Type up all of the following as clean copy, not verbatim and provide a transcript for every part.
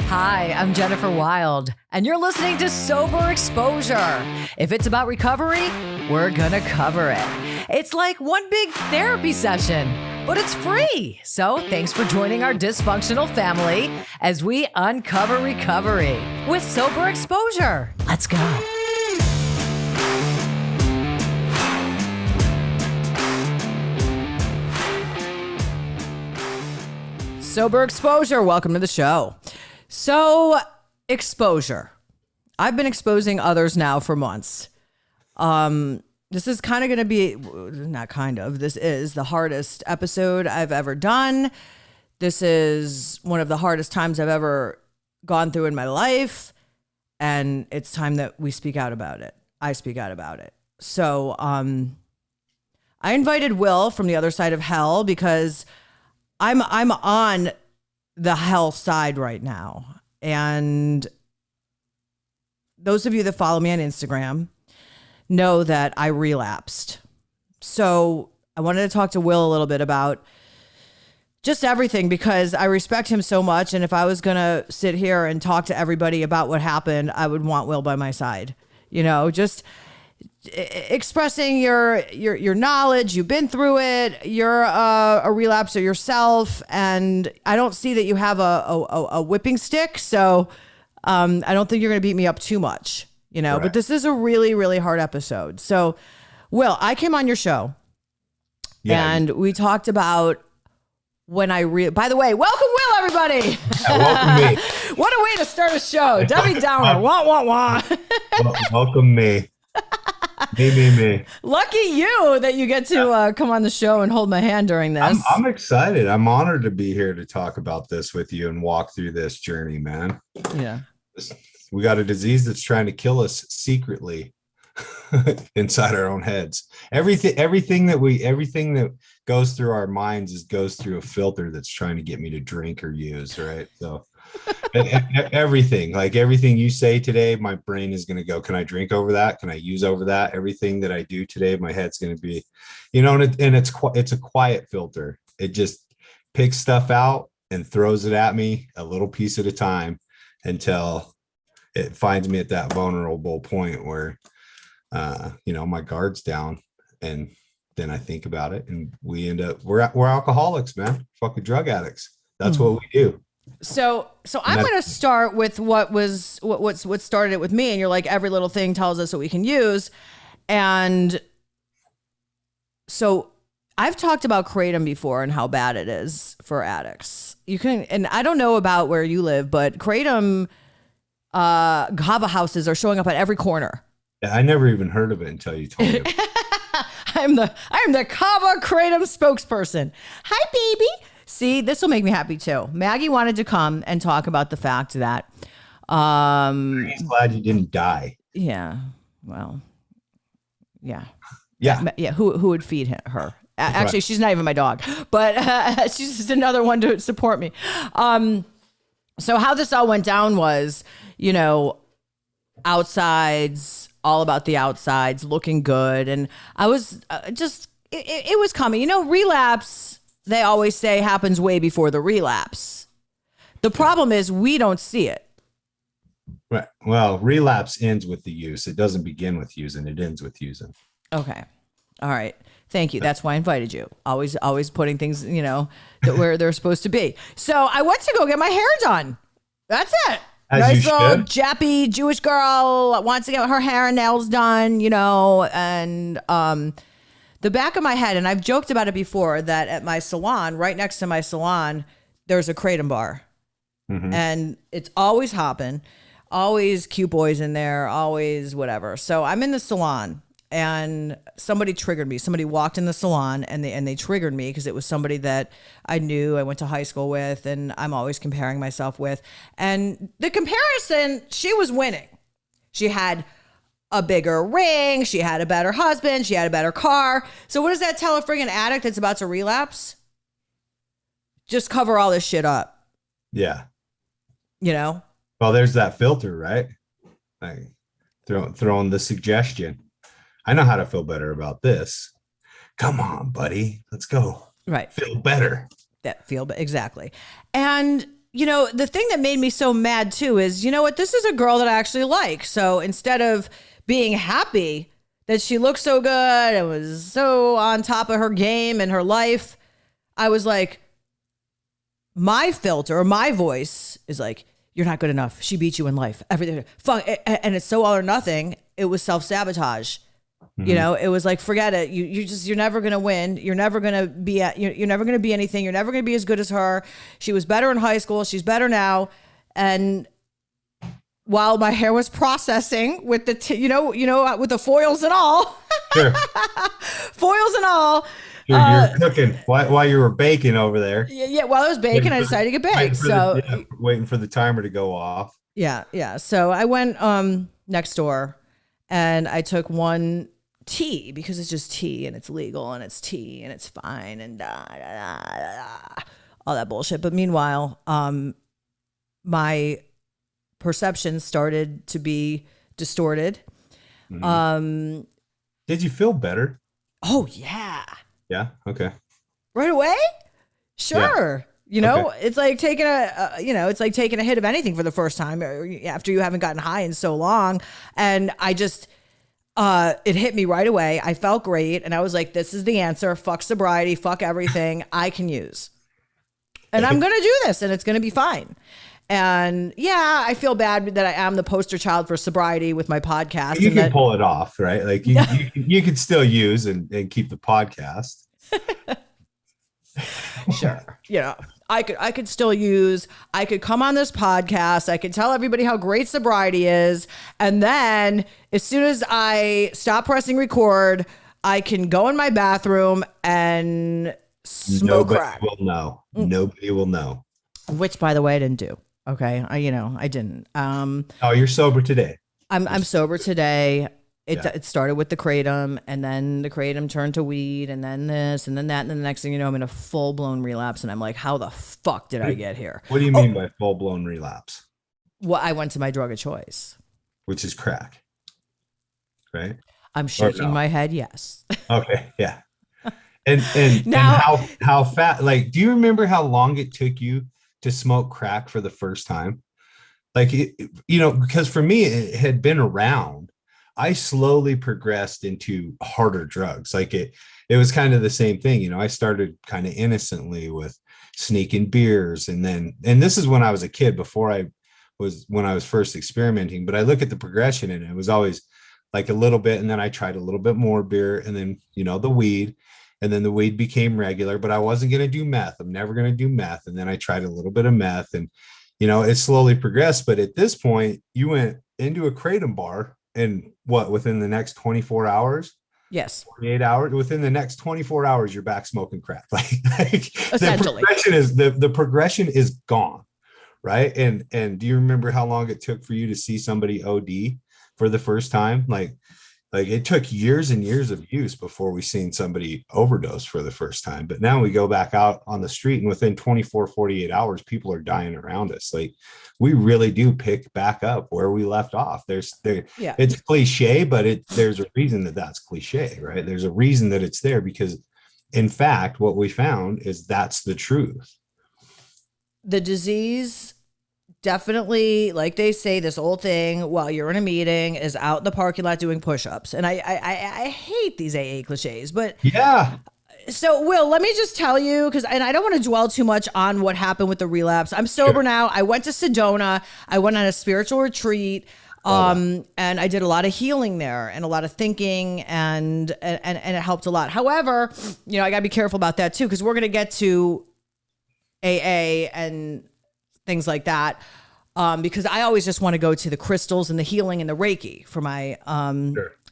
Hi, I'm Jennifer Wild, and you're listening to Sober Exposure. If it's about recovery, we're gonna cover it. It's like one big therapy session, but it's free. So thanks for joining our dysfunctional family as we uncover recovery with Sober Exposure. Let's go. Sober Exposure, welcome to the show. So, exposure. I've been exposing others now for months. This is kind of going to be, this is the hardest episode I've ever done. This is one of the hardest times I've ever gone through in my life. And it's time that we speak out about it. I speak out about it. So, I invited Will from the other side of hell because I'm on the hell side right now. And those of you that follow me on Instagram know that I relapsed. So I wanted to talk to Will a little bit about just everything because I respect him so much. And if I was going to sit here and talk to everybody about what happened, I would want Will by my side, just expressing your knowledge. You've been through it. You're a relapser yourself, and I don't see that you have a whipping stick. So I don't think you're going to beat me up too much, Correct. But this is a really, really hard episode. So, Will, I came on your show, and we talked about when by the way, welcome, Will, everybody. Welcome me. What a way to start a show. Debbie Downer. Wah, wah, wah. Welcome me. Me. Lucky you that you get to come on the show and hold my hand during this. I'm excited. I'm honored to be here to talk about this with you and walk through this journey, man. Yeah. We got a disease that's trying to kill us secretly inside our own heads. Everything that goes through our minds goes through a filter that's trying to get me to drink or use, right? So everything you say today, my brain is going to go, can I drink over that? Can I use over that? Everything that I do today, my head's going to be, and it's a quiet filter. It just picks stuff out and throws it at me a little piece at a time until it finds me at that vulnerable point where, my guard's down, and then I think about it, and we're alcoholics, man, fucking drug addicts. That's what we do. So I'm going to start with what started it with me. And you're like, every little thing tells us what we can use. And so I've talked about Kratom before and how bad it is for addicts. And I don't know about where you live, but Kratom Kava houses are showing up at every corner. Yeah, I never even heard of it until you told me. I'm the Kava Kratom spokesperson. Hi, baby. See, this will make me happy too. Maggie wanted to come and talk about the fact that He's glad you didn't die. Yeah. Well, yeah. Yeah. Who would feed her? Actually, she's not even my dog, but she's just another one to support me. So how this all went down was, outsides, all about the outsides, looking good. And I was it was coming. Relapse, they always say, happens way before the relapse. The problem is we don't see it. Right. Well, relapse ends with the use. It doesn't begin with using. It ends with using. Okay. All right. Thank you. That's why I invited you. Always putting things, that where they're supposed to be. So I went to go get my hair done. That's it. Nice little jappy Jewish girl wants to get her hair and nails done, and the back of my head, and I've joked about it before, that at my salon, right next to my salon, there's a Kratom bar. Mm-hmm. And it's always hopping, always cute boys in there, always whatever. So I'm in the salon, and somebody triggered me. Somebody walked in the salon, and they triggered me because it was somebody that I knew, I went to high school with, and I'm always comparing myself with. And the comparison, she was winning. She had a bigger ring. She had a better husband. She had a better car. So what does that tell a friggin' addict that's about to relapse? Just cover all this shit up. Yeah. Well, there's that filter, right? Like throwing the suggestion. I know how to feel better about this. Come on, buddy. Let's go. Right. Feel better. Exactly. And the thing that made me so mad too is, you know what? This is a girl that I actually like. So instead of being happy that she looked so good and was so on top of her game and her life, I was like, my filter or my voice is like, you're not good enough. She beat you in life. Everything. Fuck. And it's so all or nothing. It was self-sabotage. It was like, forget it. You're never going to win. You're never going to be you're never going to be anything. You're never going to be as good as her. She was better in high school. She's better now. And while my hair was processing with the with the foils and all, Sure. foils and all, You're cooking while you were baking over there. Yeah. While I was baking, I decided to get baked. So waiting for the timer to go off. Yeah. So I went next door and I took one tea because it's just tea and it's legal and it's tea and it's fine and all that bullshit. But meanwhile, my perception started to be distorted. Did you feel better? Oh yeah. Yeah. Okay. Right away? Sure. Yeah. It's like taking a hit of anything for the first time after you haven't gotten high in so long. And I just, it hit me right away. I felt great. And I was like, this is the answer. Fuck sobriety. Fuck everything I can use. And I'm going to do this and it's going to be fine. And yeah, I feel bad that I am the poster child for sobriety with my podcast. You can pull it off, right? Like you can still use and keep the podcast. Sure. I could still use, I could come on this podcast. I could tell everybody how great sobriety is. And then as soon as I stop pressing record, I can go in my bathroom and smoke crack. Nobody will know. Which, by the way, I didn't do. Okay. I didn't. Oh, you're sober today. I'm sober today. It started with the kratom, and then the kratom turned to weed, and then this, and then that, and then the next thing you know, I'm in a full blown relapse, and I'm like, how the fuck did I get here? What do you mean by full blown relapse? Well, I went to my drug of choice, which is crack, right? I'm shaking my head. Yes. Okay. Yeah. And now, and how fast? Like, do you remember how long it took you to smoke crack for the first time? Like, because for me, it had been around. I slowly progressed into harder drugs. Like it was kind of the same thing. I started kind of innocently with sneaking beers. And this is when I was a kid when I was first experimenting, but I look at the progression and it was always like a little bit. And then I tried a little bit more beer and then, the weed, and then the weed became regular, but I wasn't going to do meth. I'm never going to do meth. And then I tried a little bit of meth and, it slowly progressed. But at this point you went into a kratom bar. And within the next 24 hours? Yes. 48 hours. Within the next 24 hours, you're back smoking crack. Like essentially. The progression is gone. Right. And do you remember how long it took for you to see somebody OD for the first time? Like it took years and years of use before we seen somebody overdose for the first time. But now we go back out on the street and within 24, 48 hours, people are dying around us. Like we really do pick back up where we left off. It's cliche, but there's a reason that's cliche, right? There's a reason that it's there because in fact, what we found is that's the truth. The disease definitely, like they say, this old thing while you're in a meeting is out in the parking lot doing push-ups. And I hate these AA cliches, but yeah. So Will, let me just tell you, and I don't want to dwell too much on what happened with the relapse. I'm sober now. I went to Sedona. I went on a spiritual retreat. And I did a lot of healing there and a lot of thinking and it helped a lot. However, I gotta be careful about that too, because we're going to get to AA and things like that. Because I always just want to go to the crystals and the healing and the Reiki for my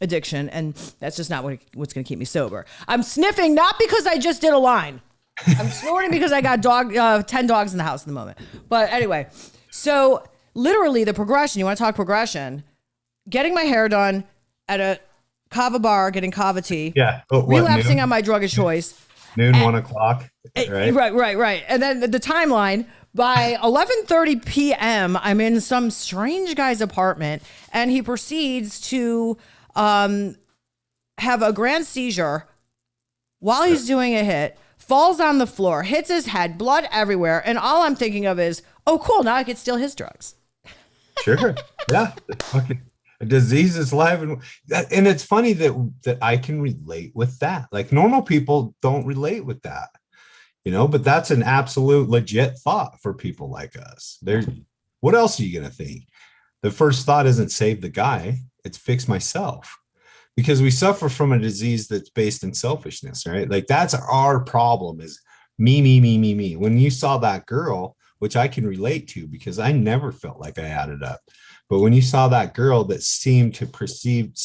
addiction. And that's just not what's going to keep me sober. I'm sniffing, not because I just did a line. I'm snorting because I got 10 dogs in the house at the moment. But anyway, so literally the progression, you want to talk progression, getting my hair done at a kava bar, getting kava tea, relapsing on my drug of choice. Noon, 1 o'clock. Right. And then the timeline, by 11:30 p.m., I'm in some strange guy's apartment, and he proceeds to have a grand seizure while he's doing a hit, falls on the floor, hits his head, blood everywhere. And all I'm thinking of is, oh, cool, now I could steal his drugs. Sure. Yeah. Okay. A disease is live. And it's funny that I can relate with that. Like normal people don't relate with that, but that's an absolute legit thought for people like us. What else are you going to think? The first thought isn't save the guy, it's fix myself, because we suffer from a disease that's based in selfishness, right? Like that's our problem is me, me, me, me, me. When you saw that girl, which I can relate to because I never felt like I added up. But when you saw that girl that seemed to perceived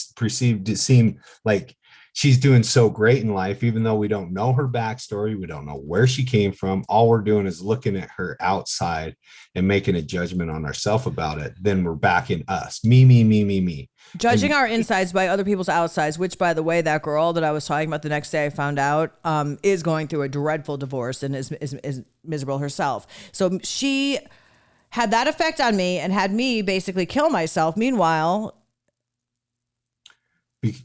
to seem like she's doing so great in life, even though we don't know her backstory, we don't know where she came from. All we're doing is looking at her outside and making a judgment on ourselves about it. Then we're back in us, me, me, me, me, me. Judging our insides by other people's outsides, which, by the way, that girl that I was talking about the next day I found out is going through a dreadful divorce and is miserable herself. So she had that effect on me and had me basically kill myself. Meanwhile,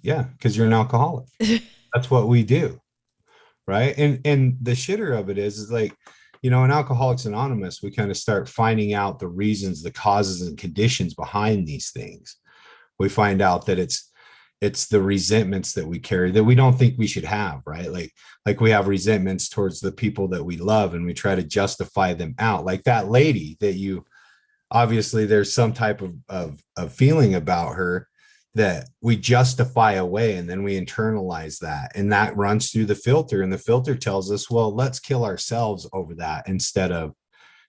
yeah, because you're an alcoholic. That's what we do, right? And the shitter of it is like, in Alcoholics Anonymous, we kind of start finding out the reasons, the causes and conditions behind these things. We find out that it's the resentments that we carry that we don't think we should have, right? Like we have resentments towards the people that we love and we try to justify them out. Like that lady that obviously there's some type of feeling about her that we justify away, and then we internalize that, and that runs through the filter, and the filter tells us, well, let's kill ourselves over that instead of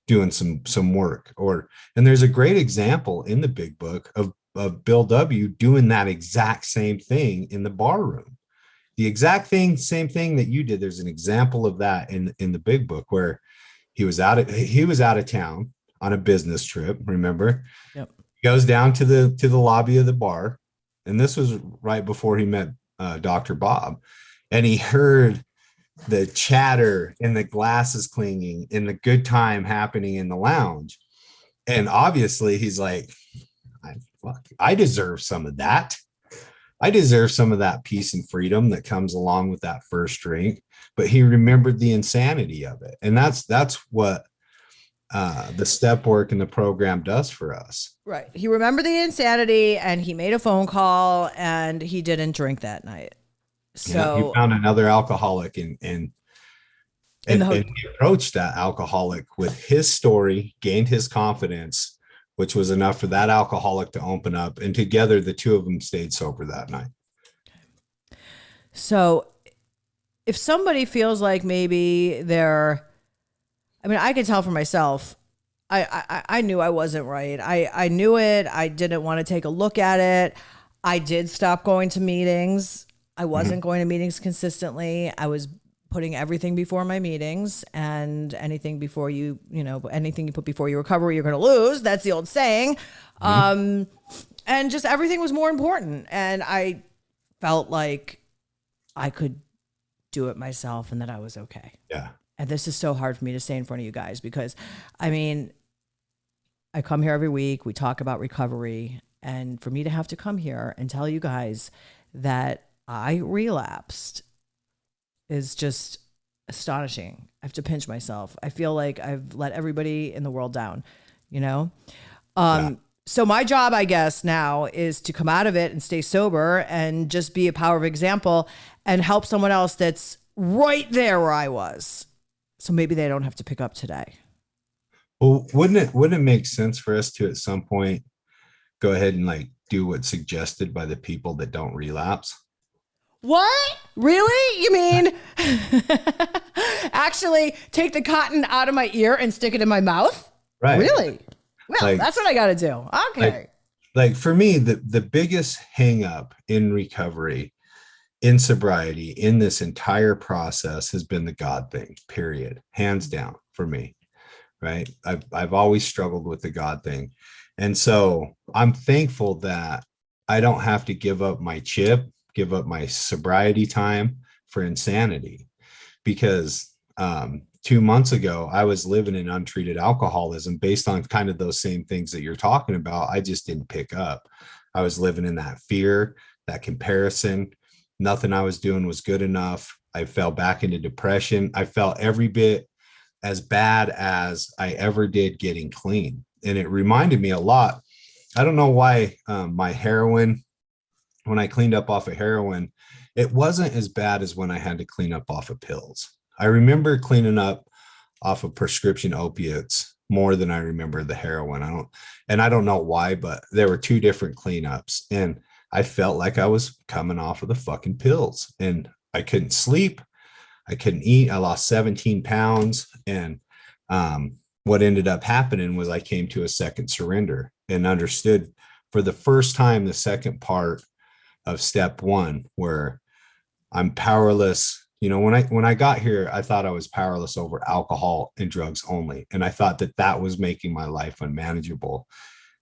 doing some work. And there's a great example in the big book of Bill W. doing that exact same thing in the bar room. The exact same thing that you did. There's an example of that in the big book where he was out of town on a business trip. Remember? Yep. He goes down to the lobby of the bar, and this was right before he met Dr. Bob, and he heard the chatter and the glasses clanging and the good time happening in the lounge. And obviously he's like, I deserve some of that. I deserve some of that peace and freedom that comes along with that first drink. But he remembered the insanity of it. And that's what the step work in the program does for us. Right. He remembered the insanity and he made a phone call and he didn't drink that night. So he found another alcoholic and he approached that alcoholic with his story, gained his confidence, which was enough for that alcoholic to open up. And together, the two of them stayed sober that night. So if somebody feels like maybe I could tell for myself, I knew I wasn't right. I knew it. I didn't want to take a look at it. I did stop going to meetings. I wasn't going to meetings consistently. I was putting everything before my meetings, and anything before anything you put before your recovery, you're going to lose. That's the old saying. And just everything was more important. And I felt like I could do it myself and that I was okay. Yeah. And this is so hard for me to say in front of you guys because, I come here every week. We talk about recovery. And for me to have to come here and tell you guys that I relapsed is just astonishing. I have to pinch myself. I feel like I've let everybody in the world down, Yeah. So my job, I guess, now is to come out of it and stay sober and just be a power of example and help someone else that's right there where I was. So maybe they don't have to pick up today. Well, wouldn't it make sense for us to at some point go ahead and do what's suggested by the people that don't relapse? What? Really? You mean actually take the cotton out of my ear and stick it in my mouth? Right. Really? Well, that's what I got to do. Okay. Like for me, the biggest hang up in recovery, in sobriety, in this entire process has been the God thing, period. Hands down for me. Right. I've always struggled with the God thing. And so I'm thankful that I don't have to give up my chip, give up my sobriety time for insanity, because 2 months ago, I was living in untreated alcoholism based on kind of those same things that you're talking about. I just didn't pick up. I was living in that fear, that comparison. Nothing I was doing was good enough. I fell back into depression. I felt every bit as bad as I ever did getting clean. And it reminded me a lot. I don't know why my heroin, when I cleaned up off of heroin, it wasn't as bad as when I had to clean up off of pills. I remember cleaning up off of prescription opiates more than I remember the heroin. I don't know why, but there were two different cleanups, and I felt like I was coming off of the fucking pills, and I couldn't sleep. I couldn't eat. I lost 17 pounds. And what ended up happening was I came to a second surrender and understood for the first time the second part of step one, where I'm powerless. You know, when I got here, I thought I was powerless over alcohol and drugs only. And I thought that that was making my life unmanageable.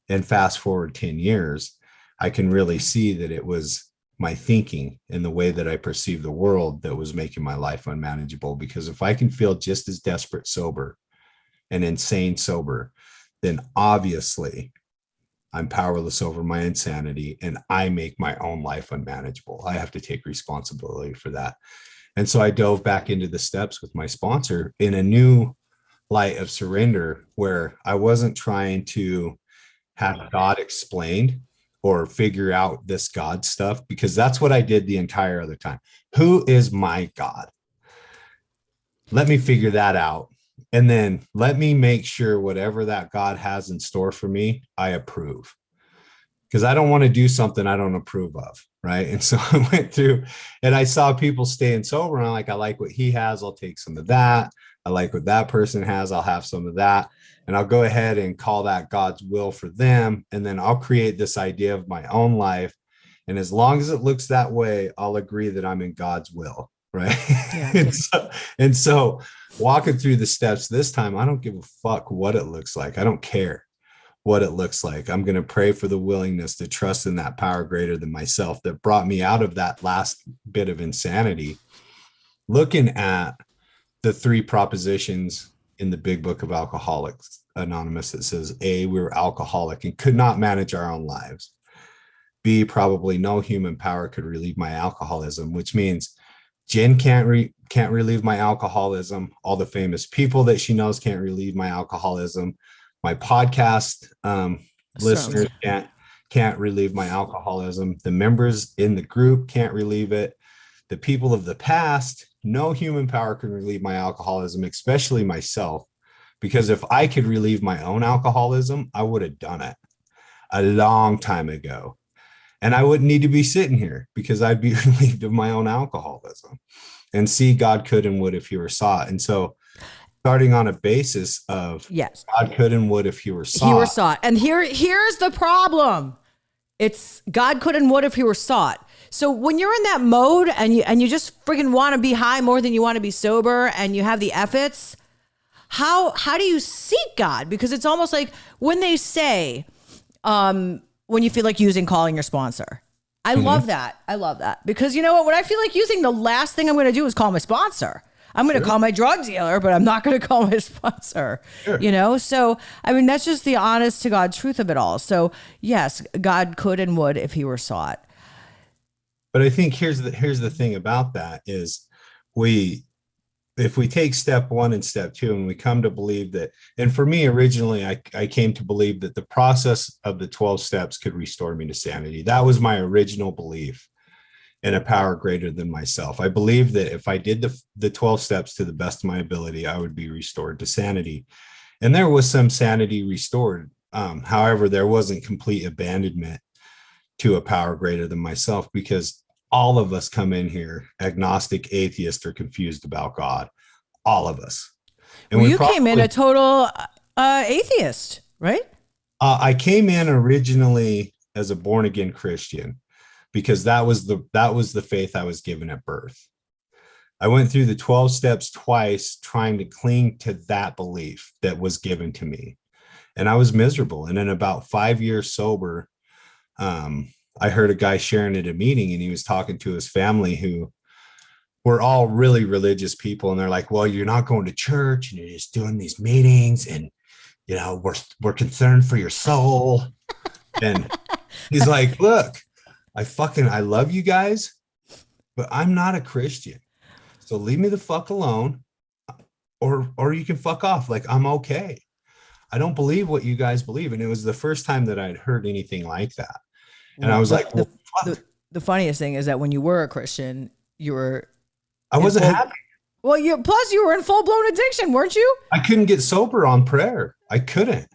And fast forward 10 years, I can really see that it was my thinking and the way that I perceive the world that was making my life unmanageable. Because if I can feel just as desperate sober and insane sober, then obviously I'm powerless over my insanity, and I make my own life unmanageable. I have to take responsibility for that. And so I dove back into the steps with my sponsor in a new light of surrender, where I wasn't trying to have God explained or figure out this God stuff, because that's what I did the entire other time. Who is my God? Let me figure that out. And then let me make sure whatever that God has in store for me, I approve. Because I don't want to do something I don't approve of. Right. And so I went through and I saw people staying sober. And I'm like, I like what he has. I'll take some of that. I like what that person has. I'll have some of that. And I'll go ahead and call that God's will for them. And then I'll create this idea of my own life. And as long as it looks that way, I'll agree that I'm in God's will. Right. Yeah. and so walking through the steps this time, I don't give a fuck what it looks like. I don't care what it looks like. I'm going to pray for the willingness to trust in that power greater than myself that brought me out of that last bit of insanity. Looking at the 3 propositions in the big book of Alcoholics Anonymous, that says A, we were alcoholic and could not manage our own lives. B, probably no human power could relieve my alcoholism, which means Jen can't relieve my alcoholism. All the famous people that she knows can't relieve my alcoholism. My podcast listeners can't relieve my alcoholism. The members in the group can't relieve it. The people of the past, no human power can relieve my alcoholism, especially myself. Because if I could relieve my own alcoholism, I would have done it a long time ago. And I wouldn't need to be sitting here, because I'd be relieved of my own alcoholism. And see, God could and would if he were sought. And so starting on a basis of yes, God could and would if he were sought. He were sought. And here's the problem. It's God could and would if he were sought. So when you're in that mode and you just freaking want to be high more than you want to be sober, and you have the efforts, how do you seek God? Because it's almost like when they say, when you feel like calling your sponsor. I love that. I love that. Because you know what? When I feel like using, the last thing I'm going to do is call my sponsor. I'm going to call my drug dealer, but I'm not going to call my sponsor, you know? So, I mean, that's just the honest to God truth of it all. So yes, God could and would if he were sought. But I think here's the thing about that is if we take step 1 and step 2 and we come to believe that, and for me originally, I came to believe that the process of the 12 steps could restore me to sanity. That was my original belief in a power greater than myself. I believed that if I did the 12 steps to the best of my ability, I would be restored to sanity. And there was some sanity restored. However, there wasn't complete abandonment to a power greater than myself, because all of us come in here agnostic, atheist, or confused about God. All of us. And well, you came in a total atheist, right? I came in originally as a born again Christian, because that was the faith I was given at birth. I went through the 12 steps twice trying to cling to that belief that was given to me. And I was miserable. And in about 5 years sober, I heard a guy sharing at a meeting, and he was talking to his family, who were all really religious people. And they're like, well, you're not going to church, and you're just doing these meetings, and, you know, we're concerned for your soul. And he's like, look, I love you guys, but I'm not a Christian. So leave me the fuck alone, or you can fuck off. Like, I'm okay. I don't believe what you guys believe. And it was the first time that I'd heard anything like that. And I Well, was the like, the well, fuck. the funniest thing is that when you were a Christian, you were I in wasn't full. happy. Well, you were in full blown addiction, weren't you? I couldn't get sober on prayer. I couldn't.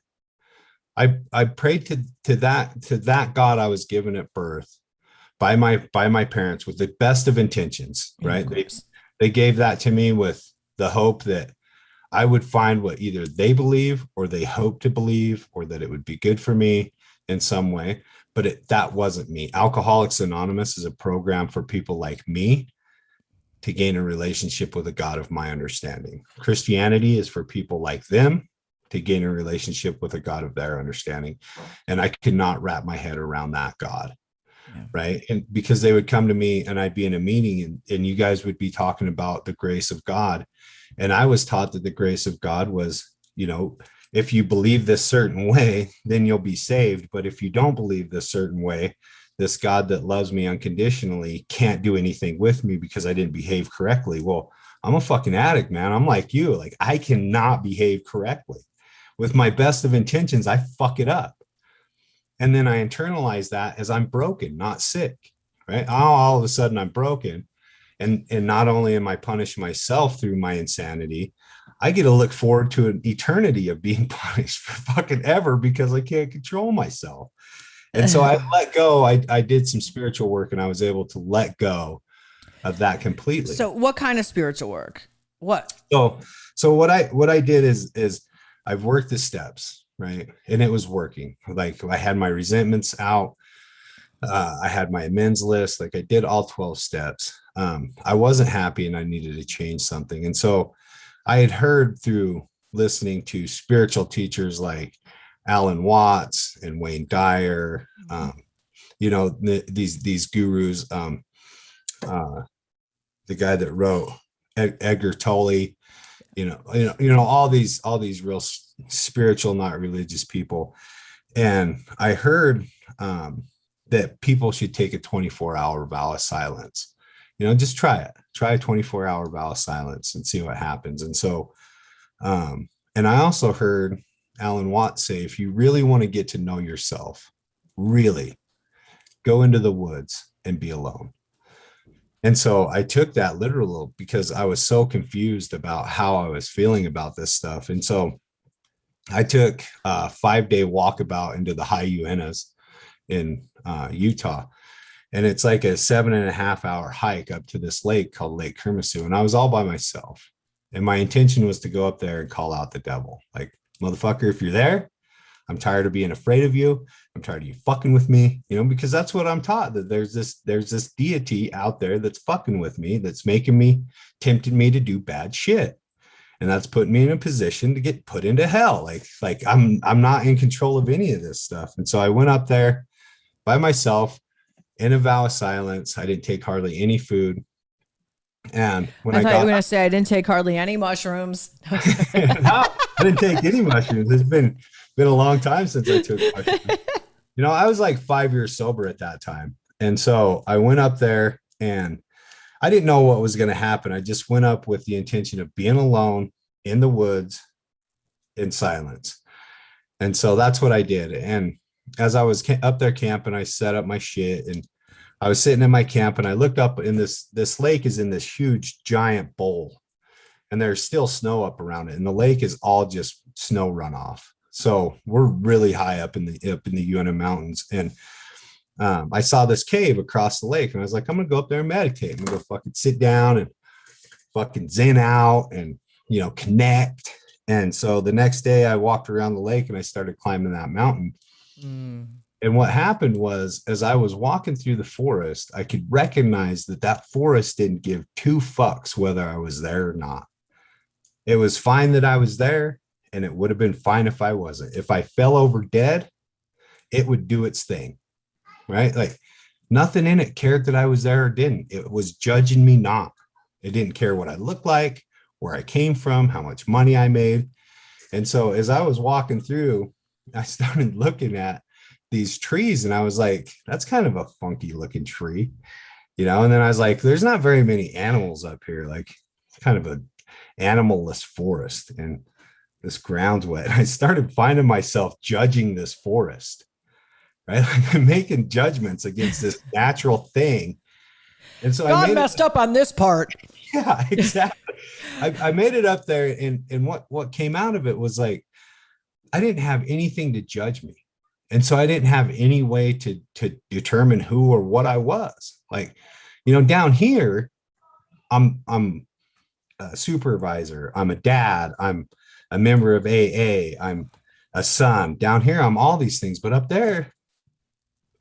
I prayed to that God I was given at birth by my parents with the best of intentions, Yeah, of right? They course. they gave that to me with the hope that I would find what either they believe or they hope to believe, or that it would be good for me in some way. But that wasn't me. Alcoholics Anonymous is a program for people like me to gain a relationship with a God of my understanding. Christianity is for people like them to gain a relationship with a God of their understanding. And I could not wrap my head around that God. Yeah. Right. And because they would come to me and I'd be in a meeting, and you guys would be talking about the grace of God. And I was taught that the grace of God was, if you believe this certain way, then you'll be saved. But if you don't believe this certain way, this God that loves me unconditionally can't do anything with me because I didn't behave correctly. Well, I'm a fucking addict, man. I'm like you. Like, I cannot behave correctly. With my best of intentions, I fuck it up. And then I internalize that as I'm broken, not sick, right? All of a sudden I'm broken. And not only am I punished myself through my insanity, I get to look forward to an eternity of being punished for fucking ever because I can't control myself. And so I let go. I did some spiritual work, and I was able to let go of that completely. So, what kind of spiritual work? What? So what I did is I've worked the steps, right? And it was working. Like, I had my resentments out. I had my amends list. Like, I did all 12 steps. I wasn't happy and I needed to change something. And so I had heard through listening to spiritual teachers like Alan Watts and Wayne Dyer, these gurus, the guy that wrote Edgar Tolle, all these real spiritual, not religious people. And I heard that people should take a 24-hour vow of silence. Just try a 24-hour vow of silence and see what happens. And so, and I also heard Alan Watts say, if you really want to get to know yourself, really go into the woods and be alone. And so I took that literal because I was so confused about how I was feeling about this stuff. And so I took a 5-day walkabout into the high Uintas in Utah. And it's like a 7.5-hour hike up to this lake called Lake Kermasu. And I was all by myself. And my intention was to go up there and call out the devil. Like, motherfucker, if you're there, I'm tired of being afraid of you. I'm tired of you fucking with me, because that's what I'm taught, that there's this deity out there that's fucking with me, that's tempting me to do bad shit. And that's putting me in a position to get put into hell. Like I'm not in control of any of this stuff. And so I went up there by myself in a vow of silence. I didn't take hardly any food. And when I thought you were going to say I didn't take hardly any mushrooms. No, I didn't take any mushrooms. It's been a long time since I took mushrooms. I was like 5 years sober at that time. And so I went up there and I didn't know what was going to happen. I just went up with the intention of being alone in the woods in silence. And so that's what I did. And as I was up there camping, I set up my shit and I was sitting in my camp and I looked up, and this lake is in this huge giant bowl, and there's still snow up around it. And the lake is all just snow runoff. So we're really high up in the Uinta Mountains. And I saw this cave across the lake, and I was like, I'm going to go up there and meditate. I'm going to go fucking sit down and fucking zen out and, connect. And so the next day I walked around the lake and I started climbing that mountain. And what happened was, as I was walking through the forest, I could recognize that forest didn't give two fucks whether I was there or not. It was fine that I was there, and it would have been fine if I wasn't. If I fell over dead, it would do its thing, right? Like, nothing in it cared that I was there or didn't. It was judging me not. It didn't care what I looked like, where I came from, how much money I made. And so as I was walking through, I started looking at these trees, and I was like, that's kind of a funky looking tree, and then I was like, there's not very many animals up here. Like, kind of a animalless forest, and this ground's wet. I started finding myself judging this forest, right? Like I'm making judgments against this natural thing. And so I God made it, messed up on this part. yeah, exactly. I made it up there, and what came out of it was like, I didn't have anything to judge me. And so I didn't have any way to determine who or what I was. Like, down here, I'm a supervisor, I'm a dad, I'm a member of AA, I'm a son. Down here, I'm all these things, but up there,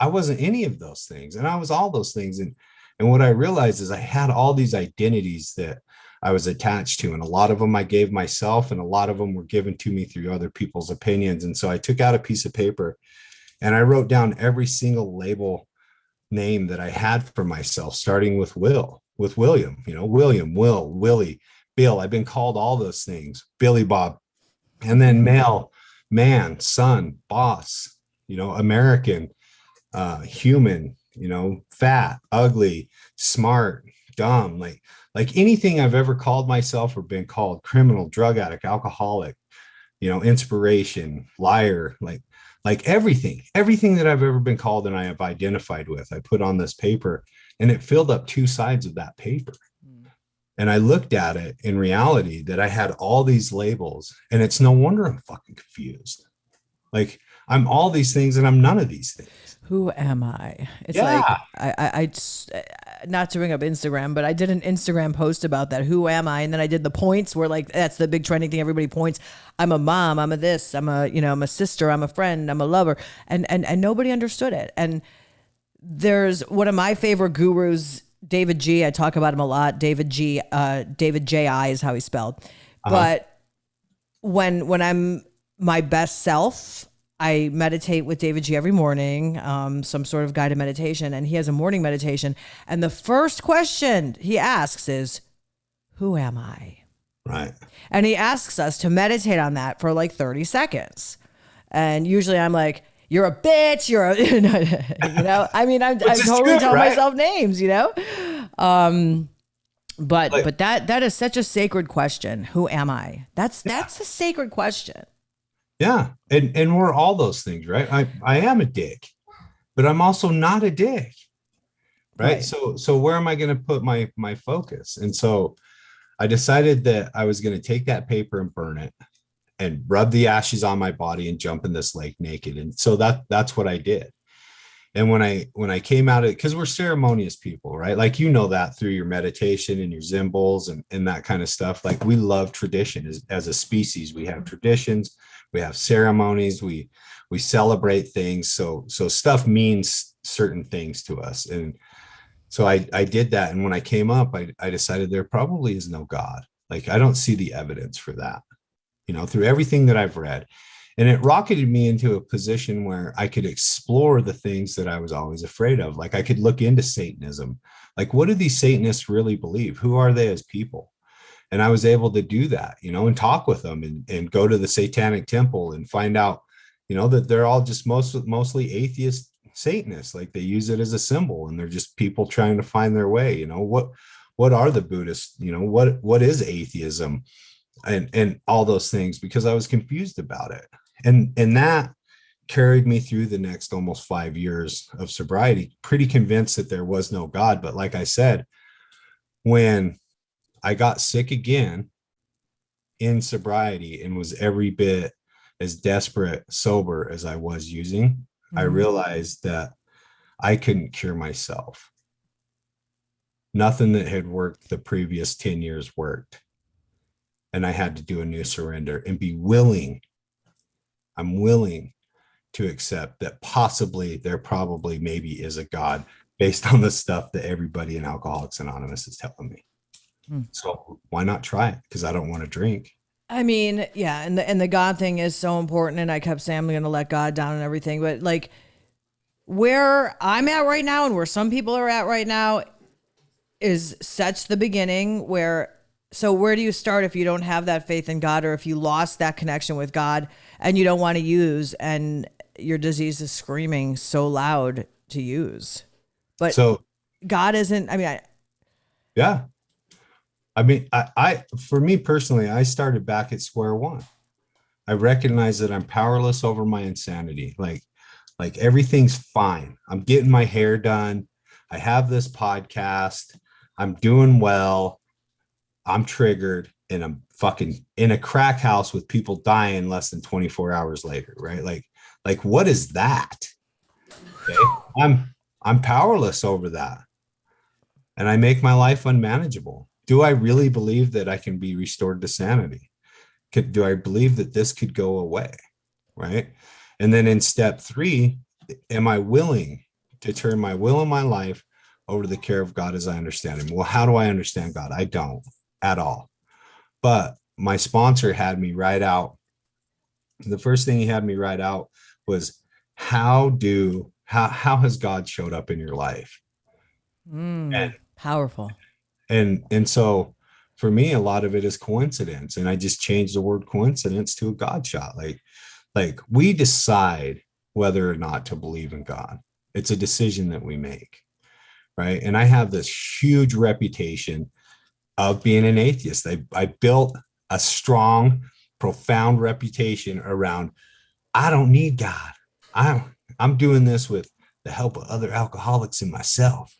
I wasn't any of those things. And I was all those things. And what I realized is I had all these identities that I was attached to. And a lot of them I gave myself, and a lot of them were given to me through other people's opinions. And so I took out a piece of paper and I wrote down every single label name that I had for myself, starting with William, William, Will, Willie, Bill. I've been called all those things, Billy Bob, and then male, man, son, boss, American, human, fat, ugly, smart, dumb, like anything I've ever called myself or been called: criminal, drug addict, alcoholic, inspiration, liar, like everything that I've ever been called and I have identified with, I put on this paper, and it filled up 2 sides of that paper. And I looked at it in reality that I had all these labels, and it's no wonder I'm fucking confused. Like, I'm all these things and I'm none of these things. Who am I? It's Yeah. like I not to bring up Instagram, but I did an Instagram post about that. Who am I? And then I did the points where, like, that's the big trending thing. Everybody points. I'm a mom. I'm a this. I'm a sister. I'm a friend. I'm a lover. And nobody understood it. And there's one of my favorite gurus, David G. I talk about him a lot. David G. David J.I. is how he's spelled. But when I'm my best self, I meditate with David G every morning, some sort of guided meditation, and he has a morning meditation. And the first question he asks is, who am I? Right. And he asks us to meditate on that for like 30 seconds. And usually I'm like, you're a bitch, you're a, I mean, I'm totally telling myself names, but that is such a sacred question. Who am I? That's a sacred question. Yeah. And we're all those things, right? I am a dick, but I'm also not a dick. Right. So where am I going to put my focus? And so I decided that I was going to take that paper and burn it and rub the ashes on my body and jump in this lake naked. And so that's what I did. And when I came out of it, because we're ceremonious people, right? Like, that through your meditation and your symbols and that kind of stuff. Like, we love tradition as a species. We have traditions, we have ceremonies, we celebrate things. So stuff means certain things to us. And so I did that. And when I came up, I decided there probably is no God. Like, I don't see the evidence for that, through everything that I've read. And it rocketed me into a position where I could explore the things that I was always afraid of. Like, I could look into Satanism. Like, what do these Satanists really believe? Who are they as people? And I was able to do that, and talk with them and go to the Satanic Temple and find out, that they're all just mostly atheist Satanists. Like, they use it as a symbol, and they're just people trying to find their way. What are the Buddhists? What is atheism? And all those things, because I was confused about it. And that carried me through the next almost 5 years of sobriety, pretty convinced that there was no God. But like I said, when I got sick again in sobriety and was every bit as desperate sober as I was using, I realized that I couldn't cure myself. Nothing that had worked the previous 10 years worked. And I had to do a new surrender and be willing. I'm willing to accept that possibly there probably maybe is a God, based on the stuff that everybody in Alcoholics Anonymous is telling me. So why not try it? Because I don't want to drink. I mean, yeah, and the God thing is so important. And I kept saying I'm going to let God down and everything. But like, where I'm at right now and where some people are at right now is such the beginning where. So where do you start if you don't have that faith in God, or if you lost that connection with God and you don't want to use, and your disease is screaming so loud to use? But so God isn't, yeah. I mean, for me personally, I started back at square one. I recognize that I'm powerless over my insanity. Like everything's fine. I'm getting my hair done. I have this podcast. I'm doing well. I'm triggered and I'm fucking in a crack house with people dying less than 24 hours later, right? Like what is that? Okay. I'm powerless over that. And I make my life unmanageable. Do I really believe that I can be restored to sanity? Do I believe that this could go away? Right. And then in step 3, am I willing to turn my will and my life over to the care of God as I understand him? Well, how do I understand God? I don't at all. But my sponsor had me write out. The first thing he had me write out was how has God showed up in your life? Powerful. And so for me, a lot of it is coincidence. And I just changed the word coincidence to a God shot. Like we decide whether or not to believe in God. It's a decision that we make. Right. And I have this huge reputation of being an atheist. I built a strong, profound reputation around, I don't need God. I'm doing this with the help of other alcoholics and myself.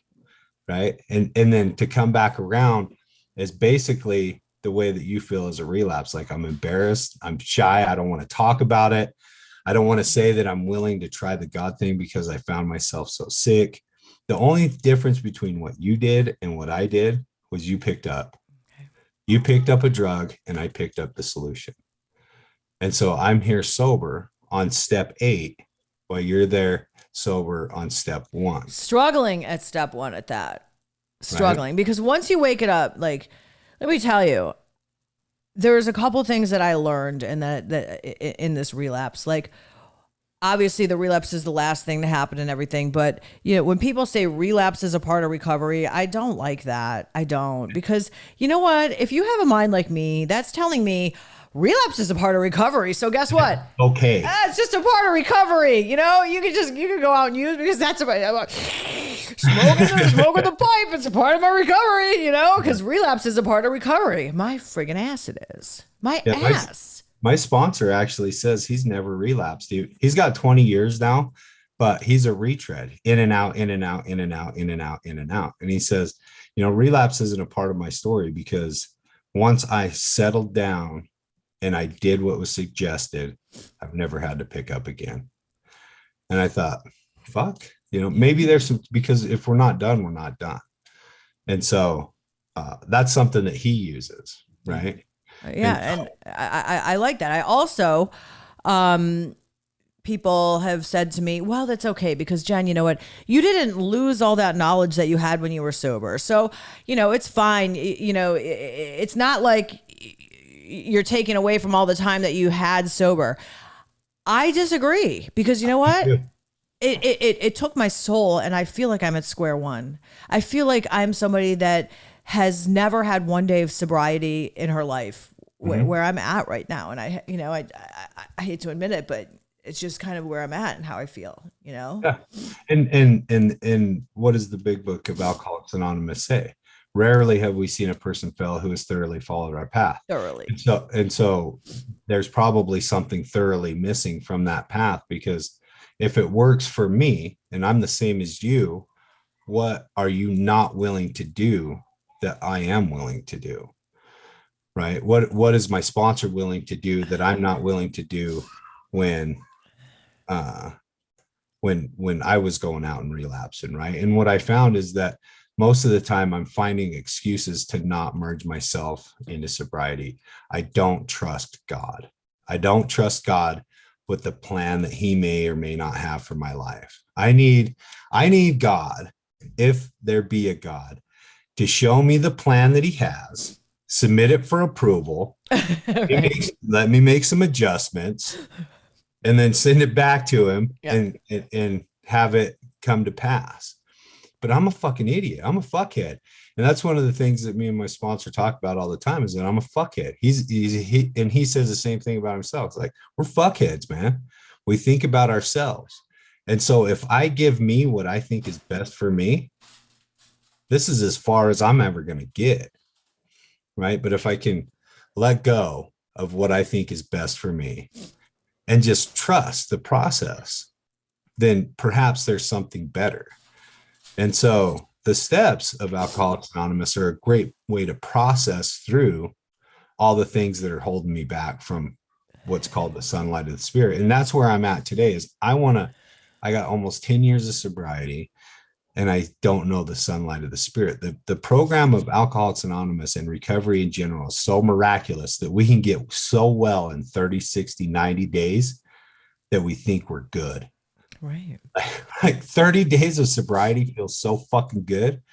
Right. And then to come back around is basically the way that you feel as a relapse. Like I'm embarrassed. I'm shy. I don't want to talk about it. I don't want to say that I'm willing to try the God thing because I found myself so sick. The only difference between what you did and what I did was you picked up a drug and I picked up the solution. And so I'm here sober on step 8 while you're there sober on step 1. Struggling at step 1 at that. Struggling. Right? Because once you wake it up, like, let me tell you, there's a couple things that I learned in that in this relapse. Like, obviously the relapse is the last thing to happen and everything. But, you know, when people say relapse is a part of recovery, I don't like that. I don't. Because you know what? If you have a mind like me, that's telling me relapse is a part of recovery. So guess what? Okay. It's just a part of recovery. You know, you can go out and use, because that's about smoking the pipe. It's a part of my recovery, you know, because relapse is a part of recovery. My friggin' ass it is. My ass. My sponsor actually says he's never relapsed. He's got 20 years now, but he's a retread, in and out, in and out, in and out, in and out, in and out. And he says, you know, relapse isn't a part of my story because once I settled down and I did what was suggested, I've never had to pick up again. And I thought, fuck, you know, maybe there's some, because if we're not done, we're not done. And so that's something that he uses, right? Yeah. And I like that. I also, people have said to me, well, that's okay, because Jen, you know what? You didn't lose all that knowledge that you had when you were sober. So, you know, it's fine. You know, it's not like you're taking away from all the time that you had sober. I disagree, because you know what? It took my soul, and I feel like I'm at square one. I feel like I'm somebody that has never had one day of sobriety in her life, where I'm at right now. And I hate to admit it, but it's just kind of where I'm at and how I feel, you know? Yeah. And what does the big book of Alcoholics Anonymous say? Rarely have we seen a person fail who has thoroughly followed our path. Thoroughly. And so there's probably something thoroughly missing from that path, because if it works for me and I'm the same as you, what are you not willing to do that I am willing to do? Right? What is my sponsor willing to do that I'm not willing to do when I was going out and relapsing, right? And what I found is that most of the time I'm finding excuses to not merge myself into sobriety. I don't trust God. I don't trust God with the plan that he may or may not have for my life. I need God, if there be a God, to show me the plan that he has, submit it for approval, right. Let me make some adjustments, and then send it back to him, and have it come to pass. But I'm a fucking idiot. I'm a fuckhead. And that's one of the things that me and my sponsor talk about all the time, is that I'm a fuckhead. He says the same thing about himself. It's like, we're fuckheads, man. We think about ourselves. And so if I give me what I think is best for me, this is as far as I'm ever going to get. right? But if I can let go of what I think is best for me and just trust the process, then perhaps there's something better. And so the steps of Alcoholics Anonymous are a great way to process through all the things that are holding me back from what's called the sunlight of the spirit. And that's where I'm at today is I got almost 10 years of sobriety and I don't know the sunlight of the spirit. The program of Alcoholics Anonymous and recovery in general is so miraculous that we can get so well in 30, 60, 90 days that we think we're good. Right. Like 30 days of sobriety feels so fucking good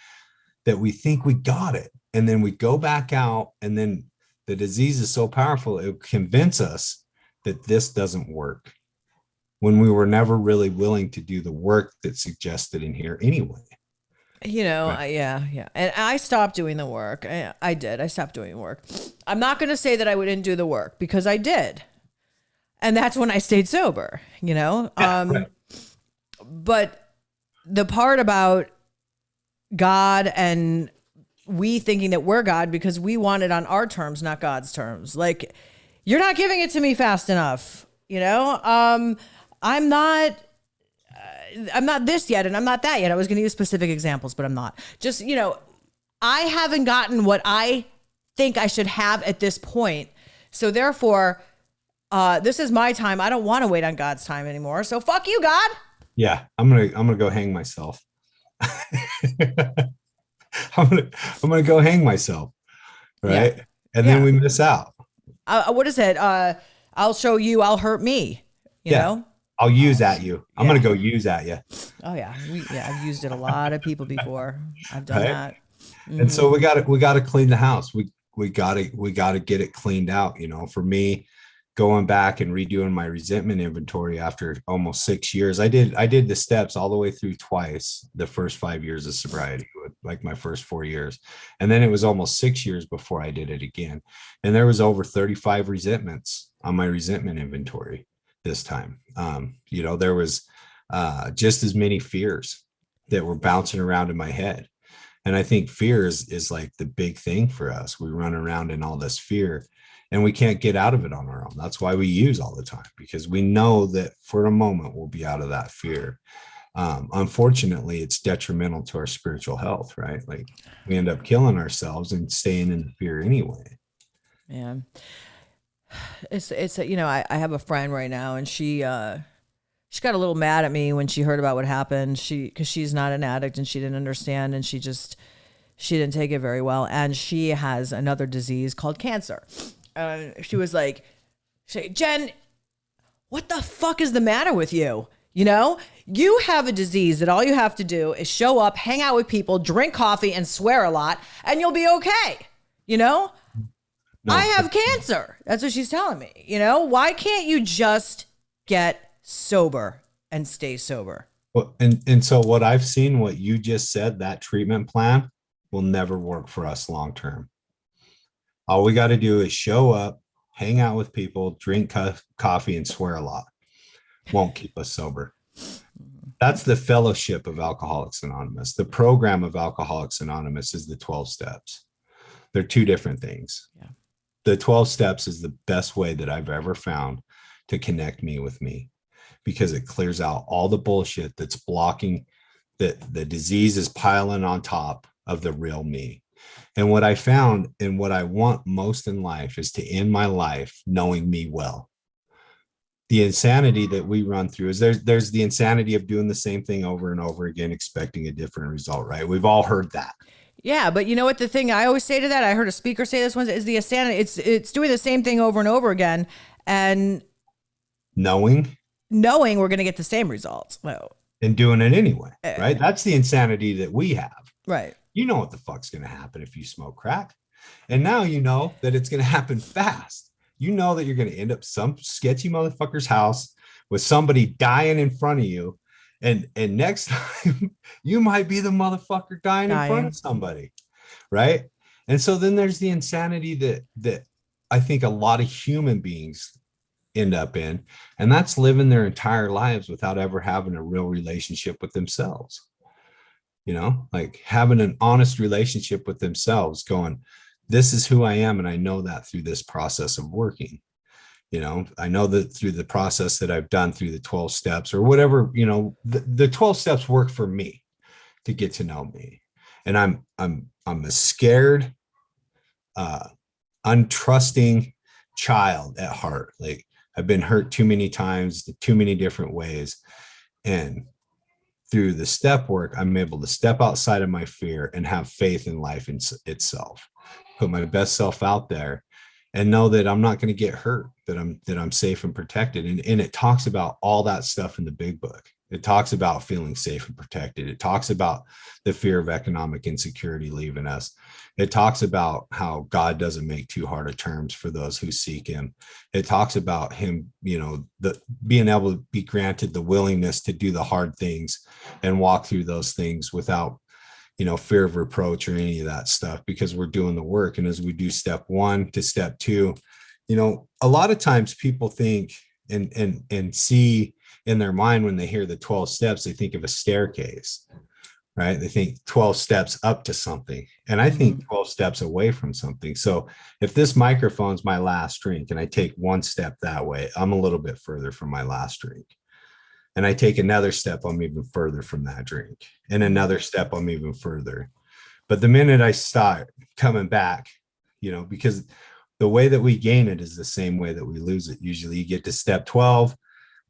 that we think we got it. And then we go back out, and then the disease is so powerful, it will convince us that this doesn't work when we were never really willing to do the work that's suggested in here anyway. Yeah. And I stopped doing the work. I did. I stopped doing work. I'm not going to say that I wouldn't do the work because I did. And that's when I stayed sober, right. But the part about God and we thinking that we're God because we want it on our terms, not God's terms. Like, you're not giving it to me fast enough. I'm not this yet. And I'm not that yet. I was going to use specific examples, but I'm not. Just, I haven't gotten what I think I should have at this point. So therefore, this is my time. I don't want to wait on God's time anymore. So fuck you, God. Yeah, I'm gonna go hang myself. I'm gonna go hang myself, right? Yeah. And then we miss out. What is it? I'll show you. I'll hurt me. You know. I'll use at you. I'm gonna go use at you. Oh yeah, I've used it a lot of people before. I've done that. Mm-hmm. And so we got to clean the house. We got to get it cleaned out. For me, going back and redoing my resentment inventory after almost 6 years. I did the steps all the way through twice, the first 5 years of sobriety, like my first 4 years. And then it was almost 6 years before I did it again. And there was over 35 resentments on my resentment inventory this time. There was just as many fears that were bouncing around in my head. And I think fear is like the big thing for us. We run around in all this fear and we can't get out of it on our own. That's why we use all the time, because we know that for a moment we'll be out of that fear. Unfortunately, it's detrimental to our spiritual health, right? Like we end up killing ourselves and staying in the fear anyway. Yeah. It's I have a friend right now, and she got a little mad at me when she heard about what happened. Because she's not an addict and she didn't understand, and she didn't take it very well. And she has another disease called cancer. She was like, Jen, what the fuck is the matter with you? You have a disease that all you have to do is show up, hang out with people, drink coffee, and swear a lot, and you'll be okay. No. I have cancer. That's what she's telling me. Why can't you just get sober and stay sober? Well, and so what I've seen, what you just said, that treatment plan will never work for us long term. All we got to do is show up, hang out with people, drink coffee, and swear a lot. Won't keep us sober. That's the fellowship of Alcoholics Anonymous. The program of Alcoholics Anonymous is the 12 steps. They're two different things. Yeah. The 12 steps is the best way that I've ever found to connect me with me, because it clears out all the bullshit that's blocking the disease is piling on top of the real me. And what I found and what I want most in life is to end my life knowing me well. The insanity that we run through is there's the insanity of doing the same thing over and over again, expecting a different result, right? We've all heard that. Yeah, but you know what the thing I always say to that, I heard a speaker say this once, is the insanity. It's doing the same thing over and over again and knowing we're going to get the same results. Well, and doing it anyway, right? That's the insanity that we have. Right. You know what the fuck's going to happen if you smoke crack. And now you know that it's going to happen fast. You know that you're going to end up some sketchy motherfucker's house with somebody dying in front of you. And next time you might be the motherfucker dying in front of somebody. Right. And so then there's the insanity that I think a lot of human beings end up in, and that's living their entire lives without ever having a real relationship with themselves. Like having an honest relationship with themselves, going, this is who I am. And I know that through this process of working. I know that through the process that I've done through the 12 steps or whatever, the 12 steps work for me to get to know me. And I'm a scared, untrusting child at heart. Like, I've been hurt too many times, too many different ways. And through the step work, I'm able to step outside of my fear and have faith in life itself, put my best self out there, and know that I'm not going to get hurt, that I'm safe and protected. And it talks about all that stuff in the big book. It talks about feeling safe and protected. It talks about the fear of economic insecurity leaving us. It talks about how God doesn't make too hard of terms for those who seek him. It talks about him, being able to be granted the willingness to do the hard things and walk through those things without, fear of reproach or any of that stuff, because we're doing the work. And as we do step 1 to step 2, a lot of times people think and see in their mind, when they hear the 12 steps, they think of a staircase, right? They think 12 steps up to something. And I think 12 steps away from something. So if this microphone's my last drink and I take one step that way, I'm a little bit further from my last drink. And I take another step, I'm even further from that drink. And another step, I'm even further. But the minute I start coming back, because the way that we gain it is the same way that we lose it. Usually you get to step 12,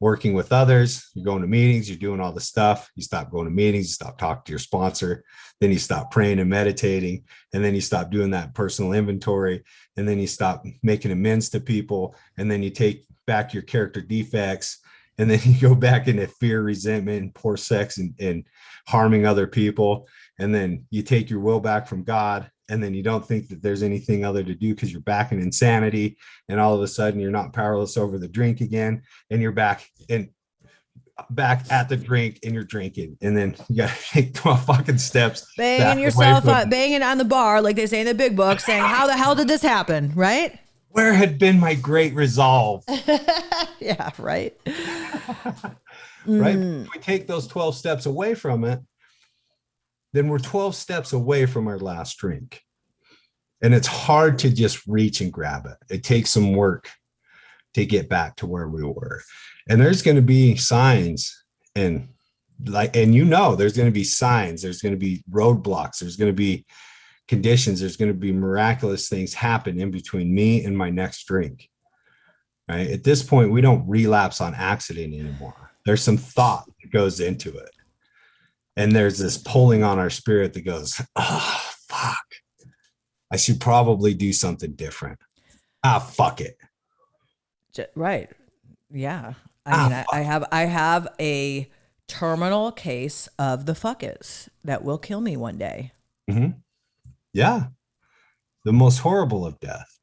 working with others, you're going to meetings, you're doing all the stuff. You stop going to meetings, you stop talking to your sponsor, then you stop praying and meditating, and then you stop doing that personal inventory, and then you stop making amends to people, and then you take back your character defects, and then you go back into fear, resentment, and poor sex and harming other people. And then you take your will back from God, and then you don't think that there's anything other to do because you're back in insanity. And all of a sudden you're not powerless over the drink again. And you're back at the drink and you're drinking. And then you got to take 12 fucking steps. Banging yourself up, banging on the bar, like they say in the big book, saying, how the hell did this happen? Right? Where had been my great resolve? Yeah, right. Right. If we take those 12 steps away from it, then we're 12 steps away from our last drink. And it's hard to just reach and grab it. It takes some work to get back to where we were. And there's going to be signs and there's going to be signs, there's going to be roadblocks, there's going to be conditions, there's going to be miraculous things happen in between me and my next drink. Right? At this point, we don't relapse on accident anymore. There's some thought that goes into it. And there's this pulling on our spirit that goes, oh, fuck. I should probably do something different. Fuck it. Right. Yeah. I have a terminal case of the fuck it's that will kill me one day. Mm-hmm. Yeah. The most horrible of death.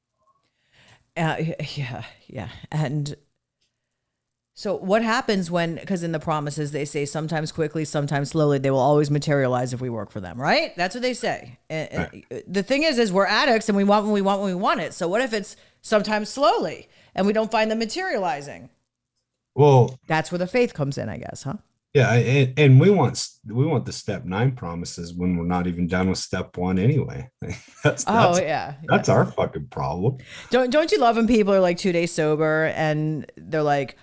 Yeah. And so what happens because in the promises, they say sometimes quickly, sometimes slowly, they will always materialize if we work for them, right? That's what they say. And right. The thing is we're addicts and we want when we want it. So what if it's sometimes slowly and we don't find them materializing? Well, that's where the faith comes in, I guess, huh? Yeah. And we want the step 9 promises when we're not even done with step 1 anyway. That's our fucking problem. Don't you love when people are like 2 days sober and they're like,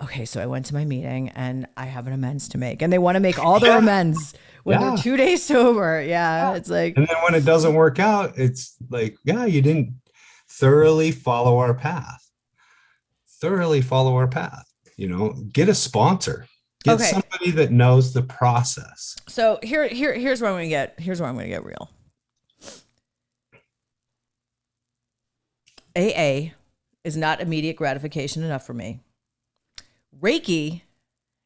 okay, so I went to my meeting and I have an amends to make, and they want to make all their amends when they're 2 days sober. Yeah. It's like, and then when it doesn't work out, it's like, you didn't thoroughly follow our path. Get a sponsor. Get somebody that knows the process. So here's where I'm going to get real. AA is not immediate gratification enough for me. Reiki,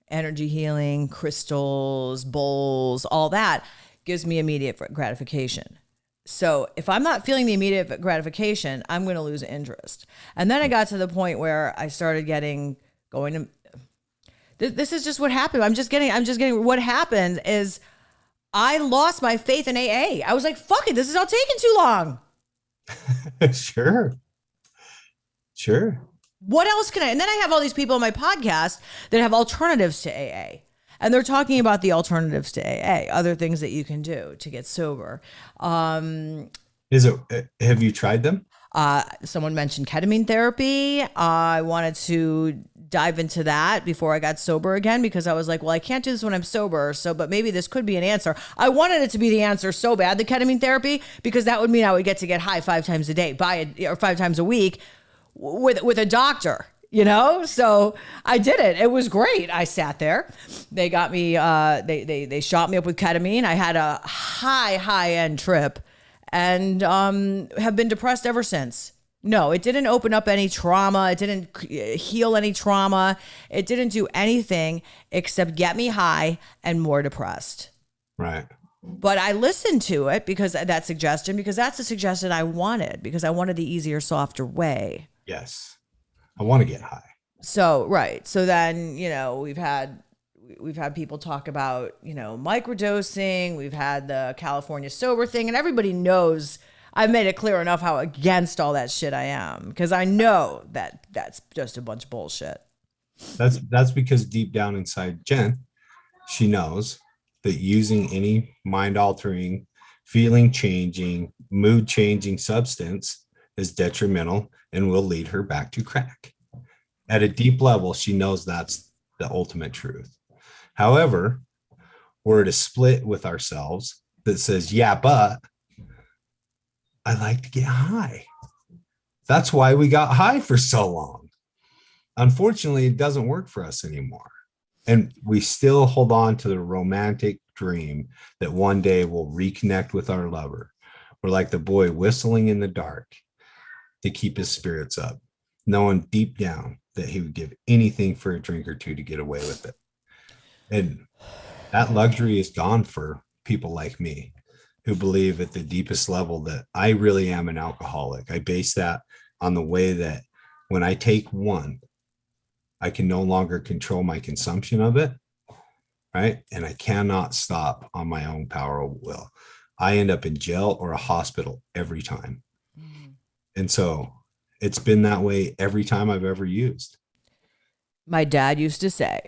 energy healing, crystals, bowls, all that gives me immediate gratification. So if I'm not feeling the immediate gratification, I'm going to lose interest. And then I got to the point where I started going to, this is just what happened. I'm just getting, what happened is I lost my faith in AA. I was like, fuck it, this is all taking too long. Sure. What else can and then I have all these people on my podcast that have alternatives to AA. And they're talking about the alternatives to AA, other things that you can do to get sober. Is it, have you tried them? Someone mentioned ketamine therapy. I wanted to dive into that before I got sober again because I was like, well, I can't do this when I'm sober. So, but maybe this could be an answer. I wanted it to be the answer so bad, the ketamine therapy, because that would mean I would get to get high 5 times a day, or 5 times a week with a doctor. So I did it. It was great. I sat there. They got me. They shot me up with ketamine. I had a high end trip, and have been depressed ever since. No, it didn't open up any trauma. It didn't heal any trauma. It didn't do anything except get me high and more depressed. Right. But I listened to it because that's the suggestion I wanted, because I wanted the easier, softer way. Yes. I want to get high. So, right. So then, we've had people talk about, microdosing. We've had the California sober thing, and everybody knows I've made it clear enough how against all that shit I am, because I know that that's just a bunch of bullshit. That's because deep down inside Jen, she knows that using any mind altering, feeling changing, mood changing substance is detrimental and will lead her back to crack. At a deep level, she knows that's the ultimate truth. However, we're at a split with ourselves that says, yeah, but I like to get high. That's why we got high for so long. Unfortunately, it doesn't work for us anymore. And we still hold on to the romantic dream that one day we'll reconnect with our lover. We're like the boy whistling in the dark to keep his spirits up, knowing deep down that he would give anything for a drink or two to get away with it. And that luxury is gone for people like me who believe at the deepest level that I really am an alcoholic. I base that on the way that when I take one, I can no longer control my consumption of it, right? And I cannot stop on my own power of will. I end up in jail or a hospital every time. Mm-hmm. And so it's been that way every time I've ever used. My dad used to say,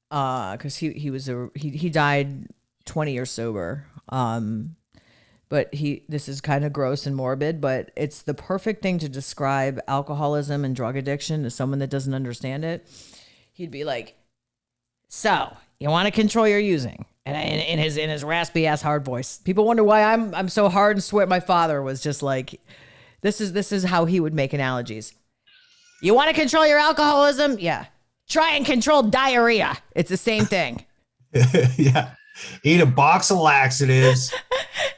because he died 20 years sober. But this is kind of gross and morbid, but it's the perfect thing to describe alcoholism and drug addiction to someone that doesn't understand it. He'd be like, so you want to control your using? And in his raspy ass hard voice, people wonder why I'm so hard and sweat. My father was just like, this is how he would make analogies. You want to control your alcoholism? Yeah. Try and control diarrhea. It's the same thing. Yeah. Eat a box of laxatives